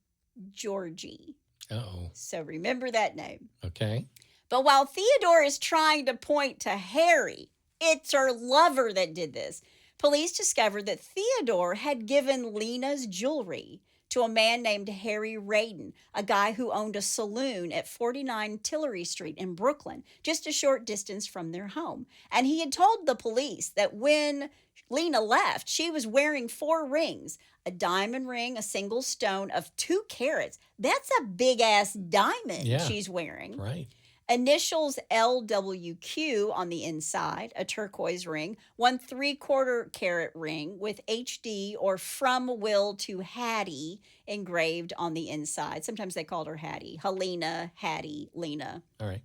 Georgie. Uh-oh. So remember that name. Okay. But while Theodore is trying to point to Harry, it's her lover that did this. Police discovered that Theodore had given Lena's jewelry to a man named Harry Radin, a guy who owned a saloon at 49 Tillery Street in Brooklyn, just a short distance from their home. And he had told the police that when Lena left, she was wearing 4 rings, a diamond ring, a single stone of 2 carats. That's a big-ass diamond she's wearing. Right. Initials LWQ on the inside, a turquoise ring, 1 3/4 carat ring with HD or from Will to Hattie engraved on the inside. Sometimes they called her Hattie. Helena, Hattie, Lena. All right.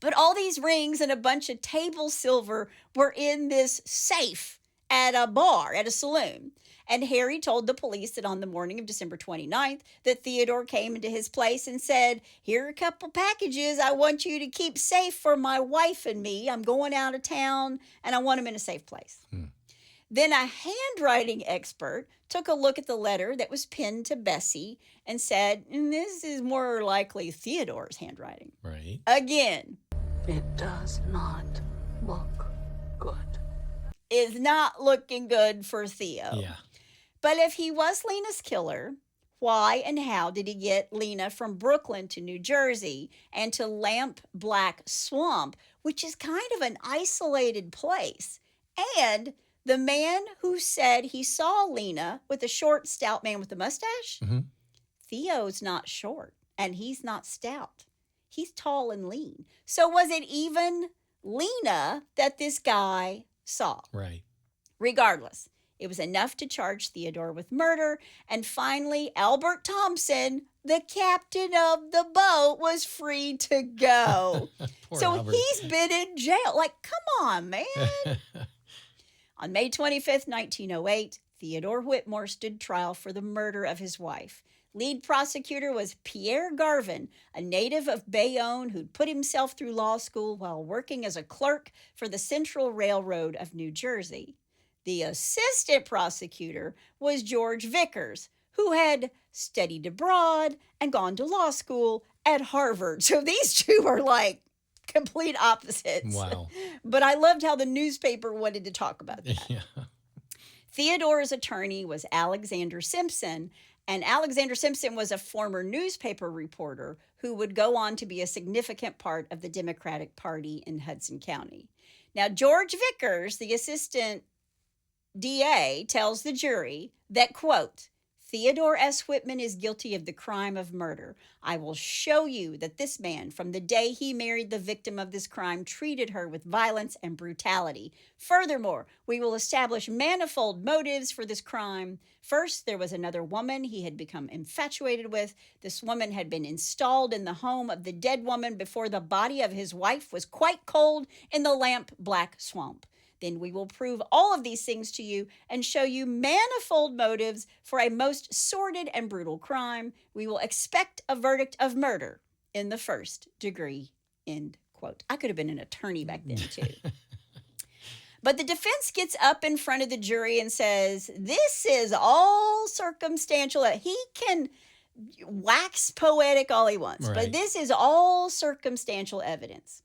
But all these rings and a bunch of table silver were in this safe at a bar, at a saloon. And Harry told the police that on the morning of December 29th, that Theodore came into his place and said, "Here are a couple packages I want you to keep safe for my wife and me. I'm going out of town and I want them in a safe place." Then a handwriting expert took a look at the letter that was pinned to Bessie and said, "This is more likely Theodore's handwriting." Right. Again, It does not look good. is not looking good for Theo. Yeah. But if he was Lena's killer, why and how did he get Lena from Brooklyn to New Jersey and to Lampblack Swamp, which is kind of an isolated place? And the man who said he saw Lena with a short, stout man with a mustache, Theo's not short and he's not stout. He's tall and lean. So was it even Lena that this guy saw? Right. Regardless, it was enough to charge Theodore with murder. And finally, Albert Thompson, the captain of the boat, was free to go. Poor So Albert. he's been in jail. Like, come on, man. On May 25th, 1908, Theodore Whitmore stood trial for the murder of his wife. Lead prosecutor was Pierre Garvin, a native of Bayonne who'd put himself through law school while working as a clerk for the Central Railroad of New Jersey. The assistant prosecutor was George Vickers, who had studied abroad and gone to law school at Harvard. So these two are like complete opposites. Wow. But I loved how the newspaper wanted to talk about that. Yeah. Theodore's attorney was Alexander Simpson, and Alexander Simpson was a former newspaper reporter who would go on to be a significant part of the Democratic Party in Hudson County. Now, George Vickers, the assistant DA, tells the jury that, quote, Theodore S. Whitman is guilty of the crime of murder. I will show you that this man, from the day he married the victim of this crime, treated her with violence and brutality. Furthermore, we will establish manifold motives for this crime. First, there was another woman he had become infatuated with. This woman had been installed in the home of the dead woman before the body of his wife was quite cold in the Lampblack Swamp. Then we will prove all of these things to you and show you manifold motives for a most sordid and brutal crime. We will expect a verdict of murder in the first degree, end quote. I could have been an attorney back then, too. But the defense gets up in front of the jury and says, this is all circumstantial. He can wax poetic all he wants, Right. but this is all circumstantial evidence.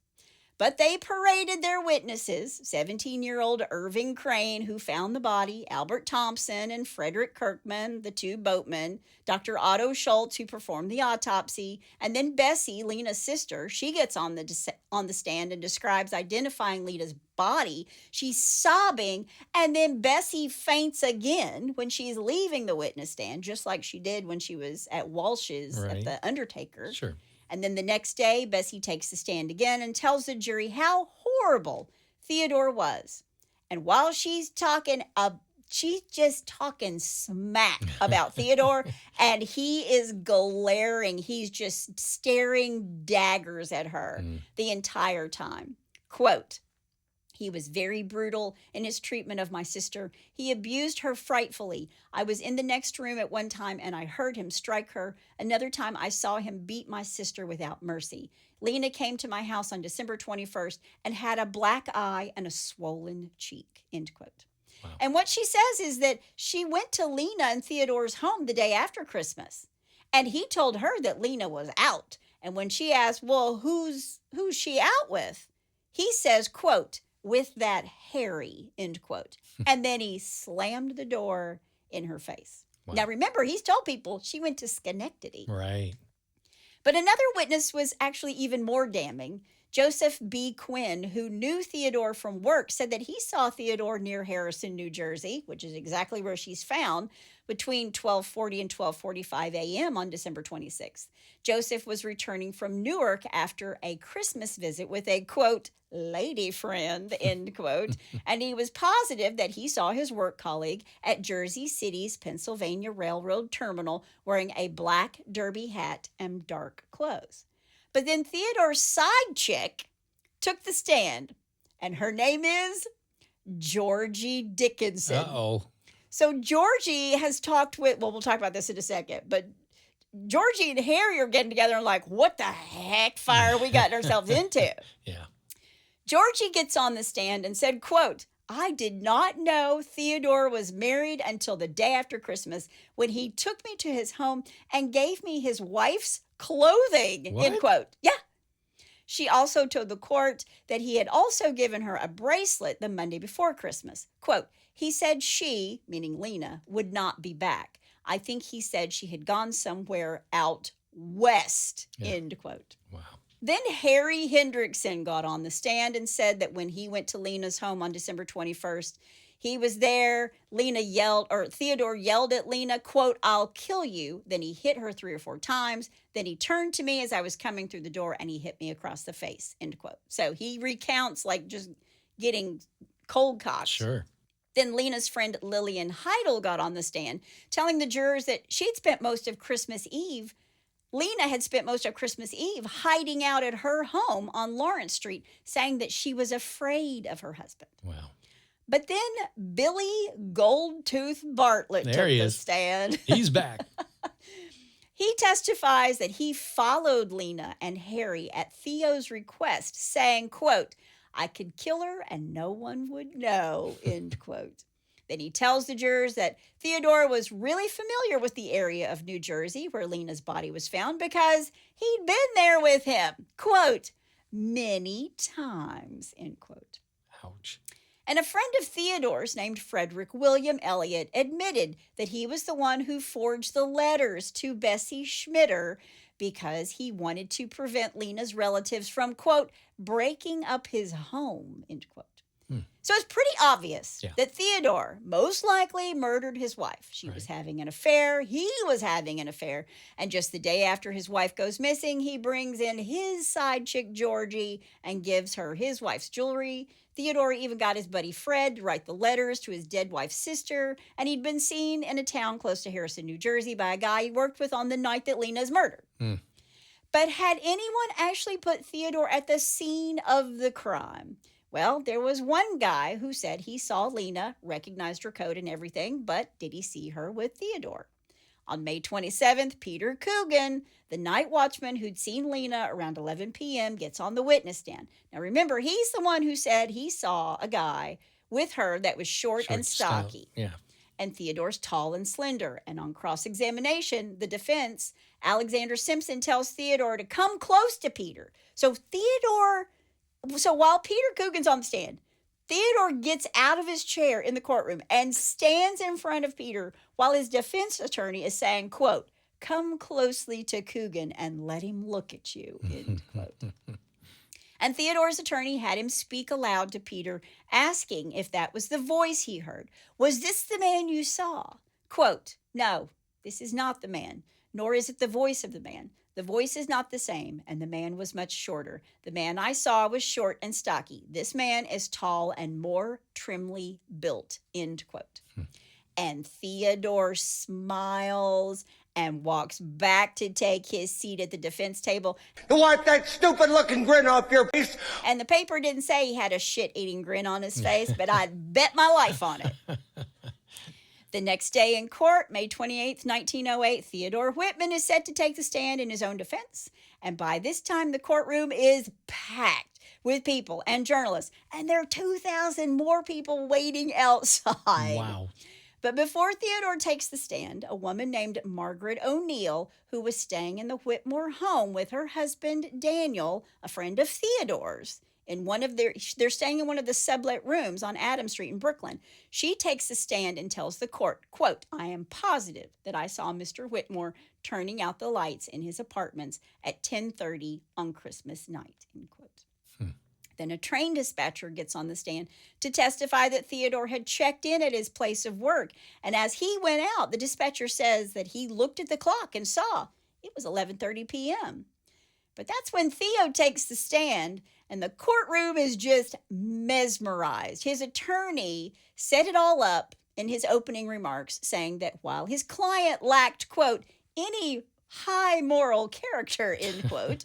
But they paraded their witnesses, 17-year-old Irving Crane, who found the body, Albert Thompson and Frederick Kirkman, the two boatmen, Dr. Otto Schultz, who performed the autopsy, and then Bessie, Lena's sister. She gets on the stand and describes identifying Lena's body. She's sobbing, and then Bessie faints again when she's leaving the witness stand, just like she did when she was at Walsh's Right. at the Undertaker. Sure. And then the next day, Bessie takes the stand again and tells the jury how horrible Theodore was. And while she's just talking smack about Theodore, and he is glaring. He's just staring daggers at her the entire time. Quote, he was very brutal in his treatment of my sister. He abused her frightfully. I was in the next room at one time and I heard him strike her. Another time I saw him beat my sister without mercy. Lena came to my house on December 21st and had a black eye and a swollen cheek, end quote. Wow. And what she says is that she went to Lena and Theodore's home the day after Christmas. And he told her that Lena was out. And when she asked, well, who's she out with? He says, quote, with that Harry, end quote. And then he slammed the door in her face. Wow. Now, remember, he's told people she went to Schenectady. Right. But another witness was actually even more damning. Joseph B. Quinn, who knew Theodore from work, said that he saw Theodore near Harrison, New Jersey, which is exactly where she's found, between 12:40 and 12:45 a.m. on December 26th. Joseph was returning from Newark after a Christmas visit with a, quote, lady friend, end quote, and he was positive that he saw his work colleague at Jersey City's Pennsylvania Railroad Terminal wearing a black derby hat and dark clothes. But then Theodore's side chick took the stand, and her name is Georgie Dickinson. Uh-oh. So Georgie has talked with, well, we'll talk about this in a second, but Georgie and Harry are getting together and like, what the heck fire we gotten ourselves into? Yeah. Georgie gets on the stand and said, quote, I did not know Theodore was married until the day after Christmas when he took me to his home and gave me his wife's clothing, What? end quote. Yeah. She also told the court that he had also given her a bracelet the Monday before Christmas. Quote, he said she, meaning Lena, would not be back. I think he said she had gone somewhere out west, end quote. Wow. Then Harry Hendrickson got on the stand and said that when he went to Lena's home on December 21st, he was there. Theodore yelled at Lena, quote, I'll kill you. Then he hit her 3 or 4 times. Then he turned to me as I was coming through the door and he hit me across the face, end quote. So he recounts like just getting cold cocked. Sure. Then Lena's friend Lillian Heidel got on the stand, telling the jurors that Lena had spent most of Christmas Eve hiding out at her home on Lawrence Street, saying that she was afraid of her husband. Wow. But then Billy Goldtooth Bartlett There took he the is. stand. He's back. He testifies that he followed Lena and Harry at Theo's request, saying, quote, I could kill her and no one would know, end quote. Then he tells the jurors that Theodore was really familiar with the area of New Jersey where Lena's body was found because he'd been there with him, quote, many times, end quote. Ouch. And a friend of Theodore's named Frederick William Elliott admitted that he was the one who forged the letters to Bessie Schmitter because he wanted to prevent Lena's relatives from, quote, breaking up his home, end quote. So it's pretty obvious Yeah. that Theodore most likely murdered his wife. She was having an affair. He was having an affair. And just the day after his wife goes missing, he brings in his side chick, Georgie, and gives her his wife's jewelry. Theodore even got his buddy Fred to write the letters to his dead wife's sister. And he'd been seen in a town close to Harrison, New Jersey by a guy he worked with on the night that Lena's murdered. But had anyone actually put Theodore at the scene of the crime? Well, there was one guy who said he saw Lena, recognized her coat and everything, but did he see her with Theodore? On May 27th, Peter Coogan, the night watchman who'd seen Lena around 11 p.m., gets on the witness stand. Now remember, he's the one who said he saw a guy with her that was short and stocky. Yeah. And Theodore's tall and slender. And on cross-examination, the defense, Alexander Simpson, tells Theodore to come close to Peter. So while Peter Coogan's on the stand, Theodore gets out of his chair in the courtroom and stands in front of Peter while his defense attorney is saying, quote, "Come closely to Coogan and let him look at you," end quote. And Theodore's attorney had him speak aloud to Peter, asking if that was the voice he heard. "Was this the man you saw?" Quote, "No, this is not the man, nor is it the voice of the man. The voice is not the same, and the man was much shorter. The man I saw was short and stocky. This man is tall and more trimly built," end quote. And Theodore smiles and walks back to take his seat at the defense table. You wipe that stupid-looking grin off your face. And the paper didn't say he had a shit-eating grin on his face, but I'd bet my life on it. The next day in court, May 28th, 1908, Theodore Whitman is set to take the stand in his own defense. And by this time, the courtroom is packed with people and journalists. And there are 2,000 more people waiting outside. Wow. But before Theodore takes the stand, a woman named Margaret O'Neill, who was staying in the Whitmore home with her husband, Daniel, a friend of Theodore's, they're staying in one of the sublet rooms on Adams Street in Brooklyn. She takes the stand and tells the court, quote, "I am positive that I saw Mr. Whitmore turning out the lights in his apartments at 10:30 on Christmas night," end quote. Then a train dispatcher gets on the stand to testify that Theodore had checked in at his place of work. And as he went out, the dispatcher says that he looked at the clock and saw it was 11:30 p.m. But that's when Theo takes the stand, and the courtroom is just mesmerized. His attorney set it all up in his opening remarks, saying that while his client lacked, quote, "any high moral character," end quote,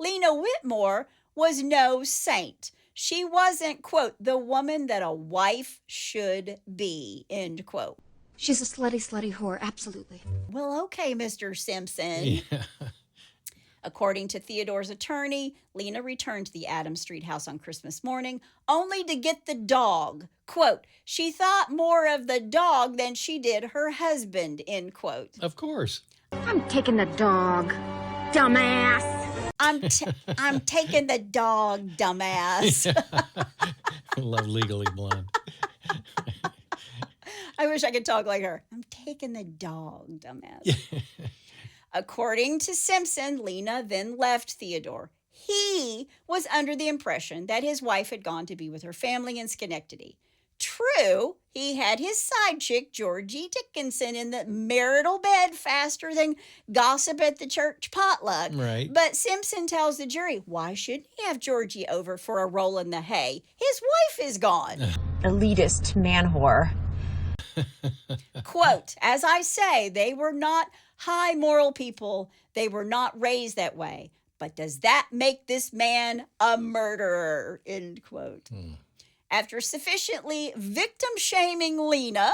Lena Whitmore was no saint. She wasn't, quote, "the woman that a wife should be," end quote. She's a slutty whore, absolutely. Well, okay, Mr. Simpson. Yeah. According to Theodore's attorney, Lena returned to the Adams Street house on Christmas morning only to get the dog. Quote, "She thought more of the dog than she did her husband," end quote. Of course. I'm taking the dog, dumbass. I'm taking the dog, dumbass. I love Legally Blonde. I wish I could talk like her. I'm taking the dog, dumbass. According to Simpson, Lena then left Theodore. He was under the impression that his wife had gone to be with her family in Schenectady. True, he had his side chick, Georgie Dickinson, in the marital bed faster than gossip at the church potluck. Right. But Simpson tells the jury, why shouldn't he have Georgie over for a roll in the hay? His wife is gone. Elitist man whore. Quote, "As I say, they were not high moral people. They were not raised that way. But does that make this man a murderer?" End quote. After sufficiently victim-shaming Lena,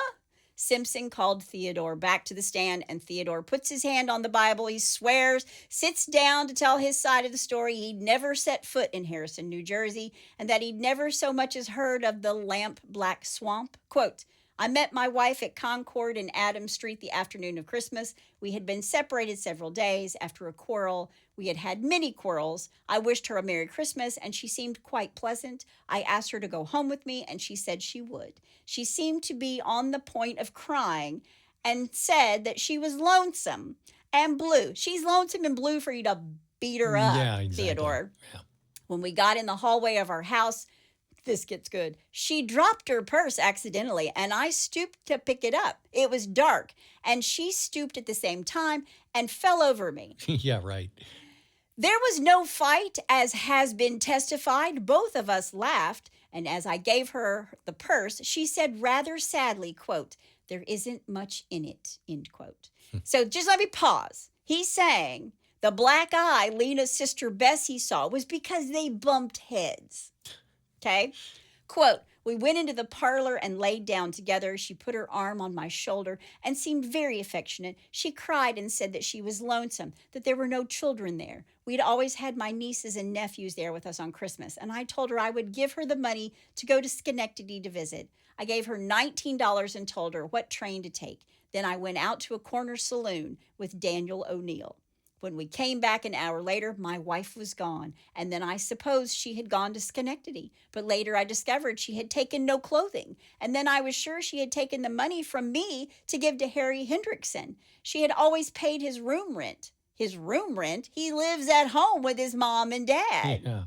Simpson called Theodore back to the stand, and Theodore puts his hand on the Bible. He swears, sits down to tell his side of the story. He'd never set foot in Harrison, New Jersey, and that he'd never so much as heard of the Lampblack Swamp. Quote, "I met my wife at Concord in Adams Street the afternoon of Christmas. We had been separated several days after a quarrel. We had had many quarrels. I wished her a Merry Christmas, and she seemed quite pleasant. I asked her to go home with me, and she said she would. She seemed to be on the point of crying and said that she was lonesome and blue." She's lonesome and blue for you to beat her up, Yeah, exactly. Theodore. Yeah. When we got in the hallway of our house, This gets good. She dropped her purse accidentally, and I stooped to pick it up. It was dark, and she stooped at the same time and fell over me. Yeah, right. There was no fight, as has been testified. Both of us laughed, and as I gave her the purse, she said rather sadly, quote, "There isn't much in it," end quote. So just let me pause. He's saying the black eye Lena's sister Bessie saw was because they bumped heads. Okay? Quote, "We went into the parlor and laid down together. She put her arm on my shoulder and seemed very affectionate. She cried and said that she was lonesome, that there were no children there. We'd always had my nieces and nephews there with us on Christmas, and I told her I would give her the money to go to Schenectady to visit. I gave her $19 and told her what train to take. Then I went out to a corner saloon with Daniel O'Neill. When we came back an hour later, my wife was gone, and then I supposed she had gone to Schenectady. But later I discovered she had taken no clothing, and then I was sure she had taken the money from me to give to Harry Hendrickson. She had always paid his room rent. His room rent? He lives at home with his mom and dad. Yeah.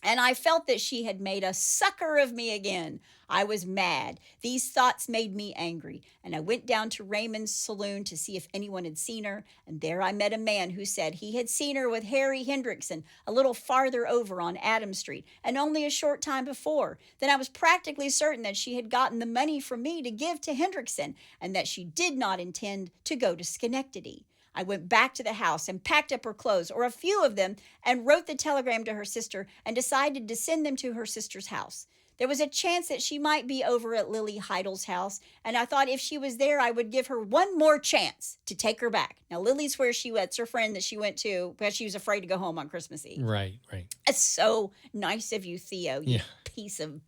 And I felt that she had made a sucker of me again. I was mad. These thoughts made me angry, and I went down to Raymond's saloon to see if anyone had seen her, and there I met a man who said he had seen her with Harry Hendrickson a little farther over on Adams Street, and only a short time before. Then I was practically certain that she had gotten the money from me to give to Hendrickson, and that she did not intend to go to Schenectady. I went back to the house and packed up her clothes, or a few of them, and wrote the telegram to her sister and decided to send them to her sister's house. There was a chance that she might be over at Lily Heidel's house, and I thought if she was there, I would give her one more chance to take her back. Now, Lily's where she went, her friend that she went to, because she was afraid to go home on Christmas Eve. Right. It's so nice of you, Theo, you Yeah. piece of...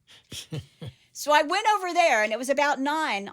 So I went over there, and it was about 9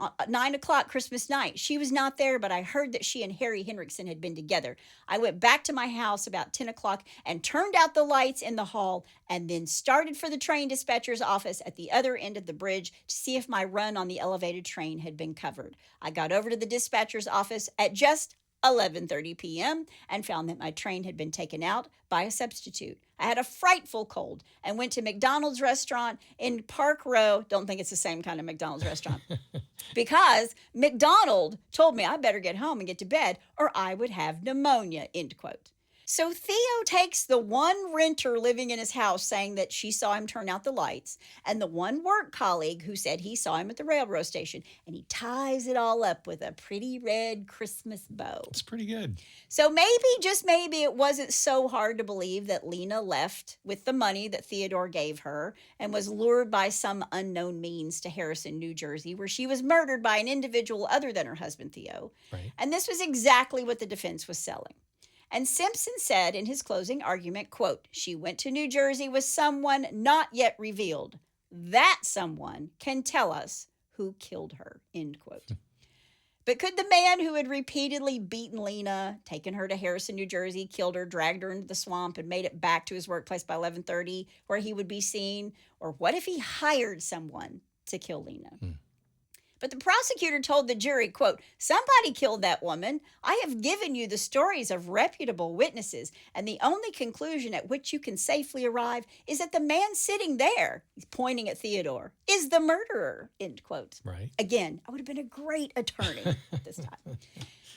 o'clock Christmas night. She was not there, but I heard that she and Harry Hendrickson had been together. I went back to my house about 10 o'clock and turned out the lights in the hall, and then started for the train dispatcher's office at the other end of the bridge to see if my run on the elevated train had been covered. I got over to the dispatcher's office at just 11:30 p.m. and found that my train had been taken out by a substitute. I had a frightful cold and went to McDonald's restaurant in Park Row. Don't think it's the same kind of McDonald's restaurant. Because McDonald told me I better get home and get to bed or I would have pneumonia, end quote. So Theo takes the one renter living in his house saying that she saw him turn out the lights, and the one work colleague who said he saw him at the railroad station, and he ties it all up with a pretty red Christmas bow. It's pretty good. So maybe, just maybe, it wasn't so hard to believe that Lena left with the money that Theodore gave her and was lured by some unknown means to Harrison, New Jersey, where she was murdered by an individual other than her husband, Theo. Right. And this was exactly what the defense was selling. And Simpson said in his closing argument, quote, "She went to New Jersey with someone not yet revealed. That someone can tell us who killed her," end quote. But could the man who had repeatedly beaten Lena, taken her to Harrison, New Jersey, killed her, dragged her into the swamp, and made it back to his workplace by 11:30 where he would be seen? Or what if he hired someone to kill Lena? But the prosecutor told the jury, quote, "Somebody killed that woman. I have given you the stories of reputable witnesses, and the only conclusion at which you can safely arrive is that the man sitting there," he's pointing at Theodore, "is the murderer," end quote. Right. Again, I would have been a great attorney this time.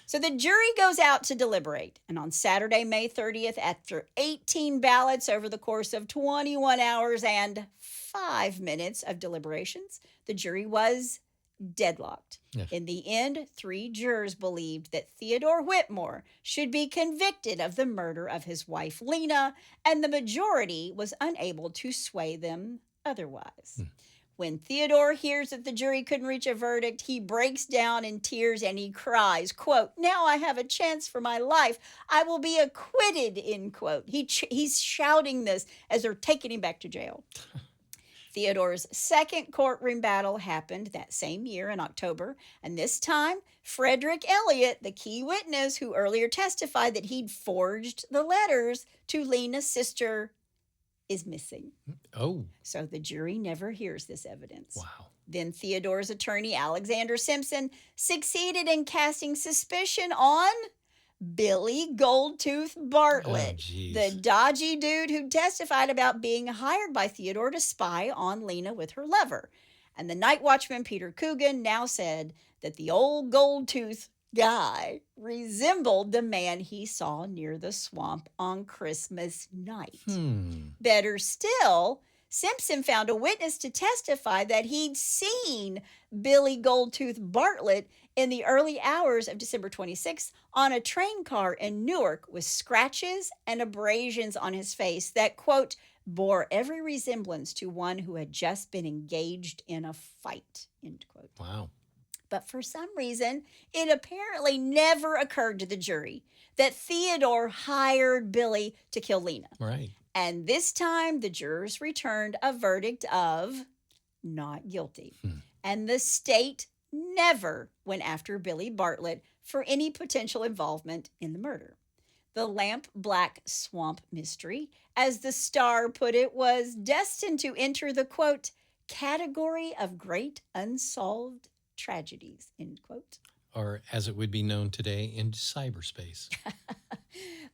So the jury goes out to deliberate, and on Saturday, May 30th, after 18 ballots over the course of 21 hours and 5 minutes of deliberations, the jury was deadlocked. Yes. In the end, 3 jurors believed that Theodore Whitmore should be convicted of the murder of his wife, Lena, and the majority was unable to sway them otherwise. When Theodore hears that the jury couldn't reach a verdict, he breaks down in tears and he cries, quote, "Now I have a chance for my life. I will be acquitted," end quote. He's shouting this as they're taking him back to jail. Theodore's second courtroom battle happened that same year in October, and this time, Frederick Elliott, the key witness who earlier testified that he'd forged the letters to Lena's sister, is missing. Oh. So the jury never hears this evidence. Wow. Then Theodore's attorney, Alexander Simpson, succeeded in casting suspicion on Billy Goldtooth Bartlett, geez. the dodgy dude who testified about being hired by Theodore to spy on Lena with her lover. And the night watchman, Peter Coogan, now said that the old Goldtooth guy resembled the man he saw near the swamp on Christmas night. Better still, Simpson found a witness to testify that he'd seen Billy Goldtooth Bartlett in the early hours of December 26th on a train car in Newark with scratches and abrasions on his face that, quote, bore every resemblance to one who had just been engaged in a fight, end quote. Wow. But for some reason, it apparently never occurred to the jury that Theodore hired Billy to kill Lena. Right. And this time, the jurors returned a verdict of not guilty. And the state never went after Billy Bartlett for any potential involvement in the murder. The Lampblack Swamp mystery, as the Star put it, was destined to enter the, quote, category of great unsolved tragedies, end quote. Or as it would be known today, in cyberspace.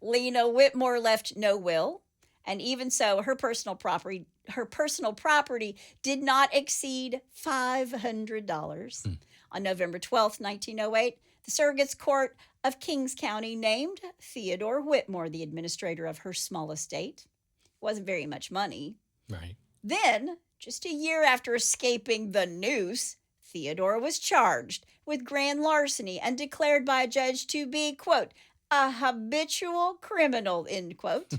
Lena Whitmore left no will, and even so, her personal property did not exceed $500. On November 12th, 1908, the Surrogates Court of Kings County named Theodore Whitmore the administrator of her small estate. It wasn't very much money. Right. Then, just a year after escaping the noose, Theodore was charged with grand larceny and declared by a judge to be, quote, a habitual criminal, end quote.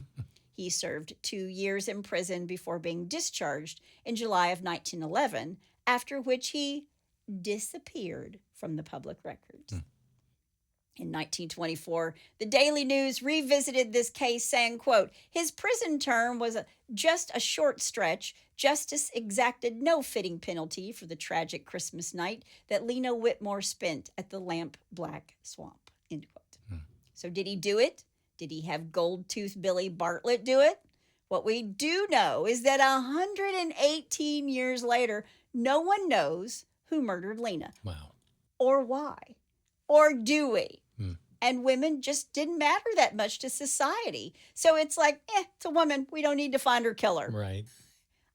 He served 2 years in prison before being discharged in July of 1911, after which he disappeared from the public records. In 1924, the Daily News revisited this case, saying, quote, his prison term was just a short stretch. Justice exacted no fitting penalty for the tragic Christmas night that Lena Whitmore spent at the Lampblack Swamp, end quote. So did he do it? Did he have Goldtooth Billy Bartlett do it? What we do know is that 118 years later, no one knows who murdered Lena. Wow. Or why. Or do we? And women just didn't matter that much to society. So it's like, it's a woman. We don't need to find her killer. Right.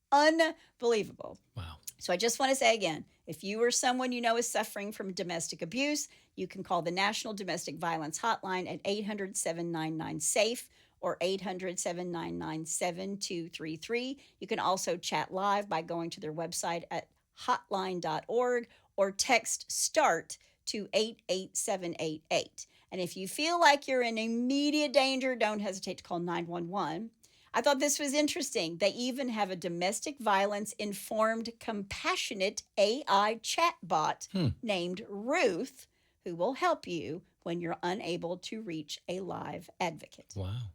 Unbelievable. Wow. So I just want to say again, if you or someone you know is suffering from domestic abuse, you can call the National Domestic Violence Hotline at 800-799-SAFE or 800-799-7233. You can also chat live by going to their website at hotline.org or text START to 88788. And if you feel like you're in immediate danger, don't hesitate to call 911. I thought this was interesting. They even have a domestic violence informed, compassionate AI chatbot named Ruth, who will help you when you're unable to reach a live advocate. Wow.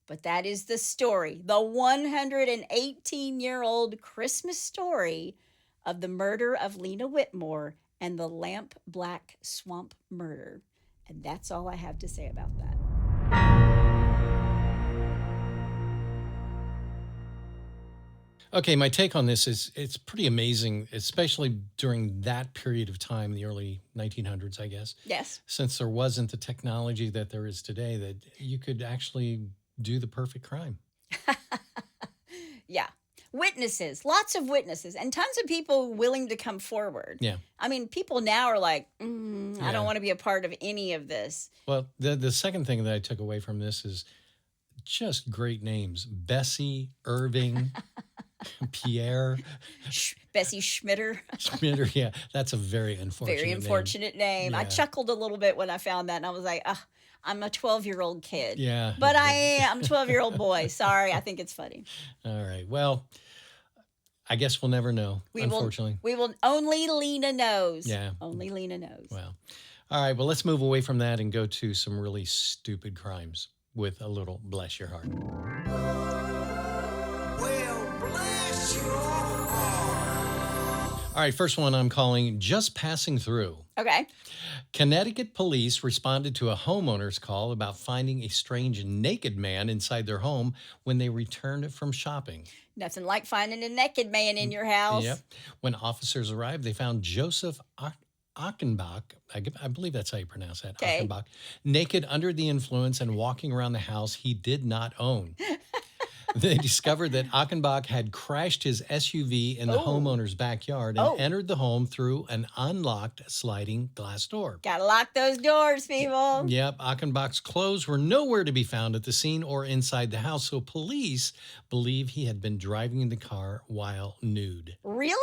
But that is the story, the 118-year-old Christmas story of the murder of Lena Whitmore and the Lampblack Swamp murder. And that's all I have to say about that. Okay, my take on this is it's pretty amazing, especially during that period of time, the early 1900s, I guess. Yes. Since there wasn't the technology that there is today, that you could actually do the perfect crime. Yeah. Witnesses, lots of witnesses, and tons of people willing to come forward. Yeah. I mean, people now are like, I don't want to be a part of any of this. Well, the second thing that I took away from this is just great names. Bessie, Irving, Pierre. Bessie Schmitter. Schmitter, yeah. That's a very unfortunate name. Yeah. I chuckled a little bit when I found that, and I was like, I'm a 12-year-old kid. Yeah. But I'm a 12-year-old boy. Sorry, I think it's funny. All right. Well, I guess we'll never know, unfortunately. We will. Only Lena knows. Yeah. Only Lena knows. Well, all right. Well, let's move away from that and go to some really stupid crimes with a little bless your heart. Well, bless your heart. All right. First one I'm calling Just Passing Through. Okay. Connecticut police responded to a homeowner's call about finding a strange naked man inside their home when they returned from shopping. Nothing like finding a naked man in your house. Yep. When officers arrived, they found Joseph Achenbach, I believe that's how you pronounce that, Okay. Achenbach, naked under the influence and walking around the house he did not own. They discovered that Achenbach had crashed his SUV in the homeowner's backyard and entered the home through an unlocked sliding glass door. Gotta lock those doors, people. Yep, Achenbach's clothes were nowhere to be found at the scene or inside the house, so police believe he had been driving the car while nude. Really?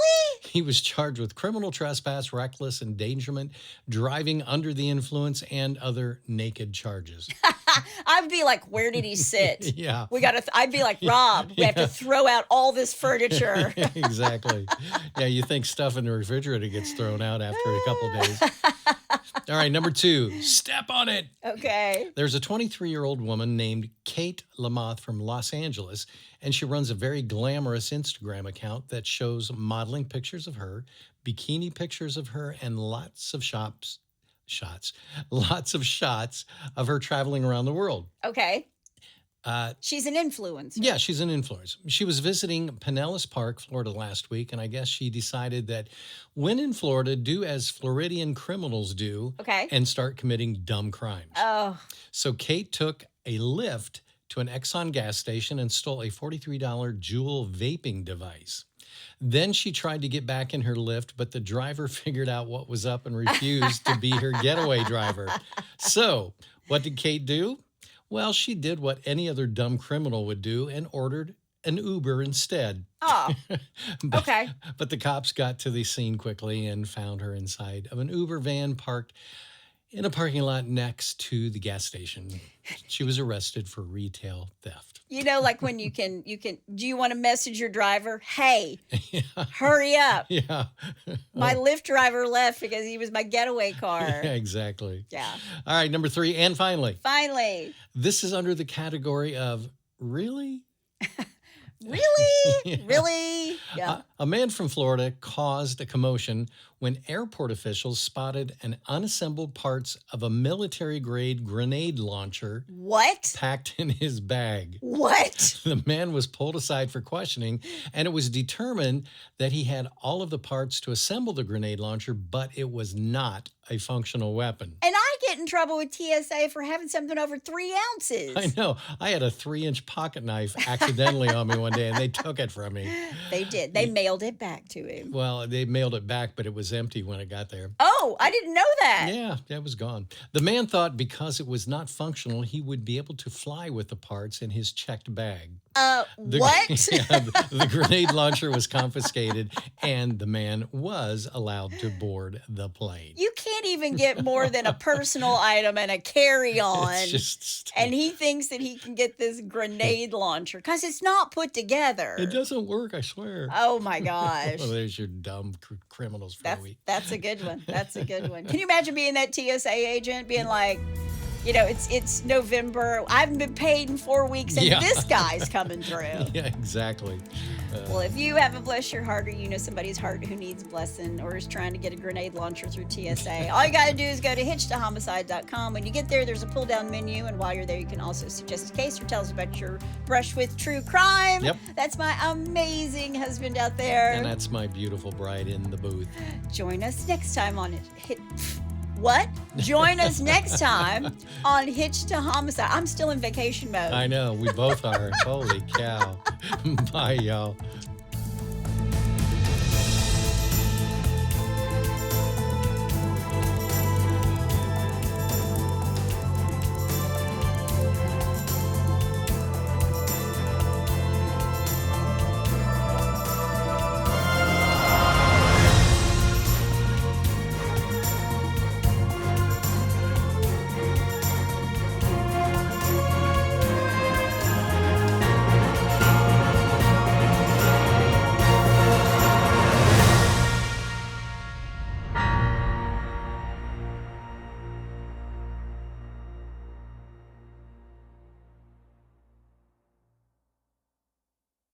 He was charged with criminal trespass, reckless endangerment, driving under the influence, and other naked charges. I'd be like, where did he sit? Yeah. I'd be like, Rob, we have to throw out all this furniture. Exactly. Yeah, you think stuff in the refrigerator gets thrown out after a couple of days. All right, number 2, step on it. Okay. There's a 23-year-old woman named Kate Lamoth from Los Angeles, and she runs a very glamorous Instagram account that shows modeling pictures of her, bikini pictures of her, and lots of shots of her traveling around the world. Okay. She's an influencer. Yeah, she's an influencer. She was visiting Pinellas Park, Florida last week, and I guess she decided that when in Florida, do as Floridian criminals do and start committing dumb crimes. Oh. So Kate took a lift to an Exxon gas station and stole a $43 Juul vaping device. Then she tried to get back in her Lyft, but the driver figured out what was up and refused to be her getaway driver. So what did Kate do? Well, she did what any other dumb criminal would do and ordered an Uber instead. Oh, okay. But the cops got to the scene quickly and found her inside of an Uber van parked in a parking lot next to the gas station. She was arrested for retail theft. You know, like when you can, do you want to message your driver? Hey, hurry up. Yeah. My Lyft driver left because he was my getaway car. Yeah, exactly. Yeah. All right, number 3, and finally. This is under the category of really? Really? Yeah. Really? Yeah. A man from Florida caused a commotion when airport officials spotted an unassembled parts of a military-grade grenade launcher packed in his bag. What? The man was pulled aside for questioning, and it was determined that he had all of the parts to assemble the grenade launcher, but it was not a functional weapon. And I get in trouble with TSA for having something over 3 ounces. I know. I had a 3-inch pocket knife accidentally on me one day, and they took it from me. They did. They mailed it back to him. Well, they mailed it back, but it was empty when it got there. Oh, I didn't know that. Yeah, it was gone. The man thought because it was not functional, he would be able to fly with the parts in his checked bag. What? The grenade launcher was confiscated, and the man was allowed to board the plane. You can't even get more than a personal item and a carry-on. It's just... And he thinks that he can get this grenade launcher because it's not put together. It doesn't work, I swear. Oh, my gosh. Well, there's your dumb criminals for a week. That's a good one. That's a good one. Can you imagine being that TSA agent, being like, you know, it's November. I haven't been paid in 4 weeks, and this guy's coming through. Yeah, exactly. Well, if you haven't blessed your heart, or you know somebody's heart who needs blessing or is trying to get a grenade launcher through TSA, all you got to do is go to hitchedtohomicide.com. When you get there, there's a pull-down menu, and while you're there, you can also suggest a case or tell us about your brush with true crime. Yep. That's my amazing husband out there. And that's my beautiful bride in the booth. Join us next time on Join us next time on Hitched to Homicide. I'm still in vacation mode. I know. We both are. Holy cow. Bye, y'all.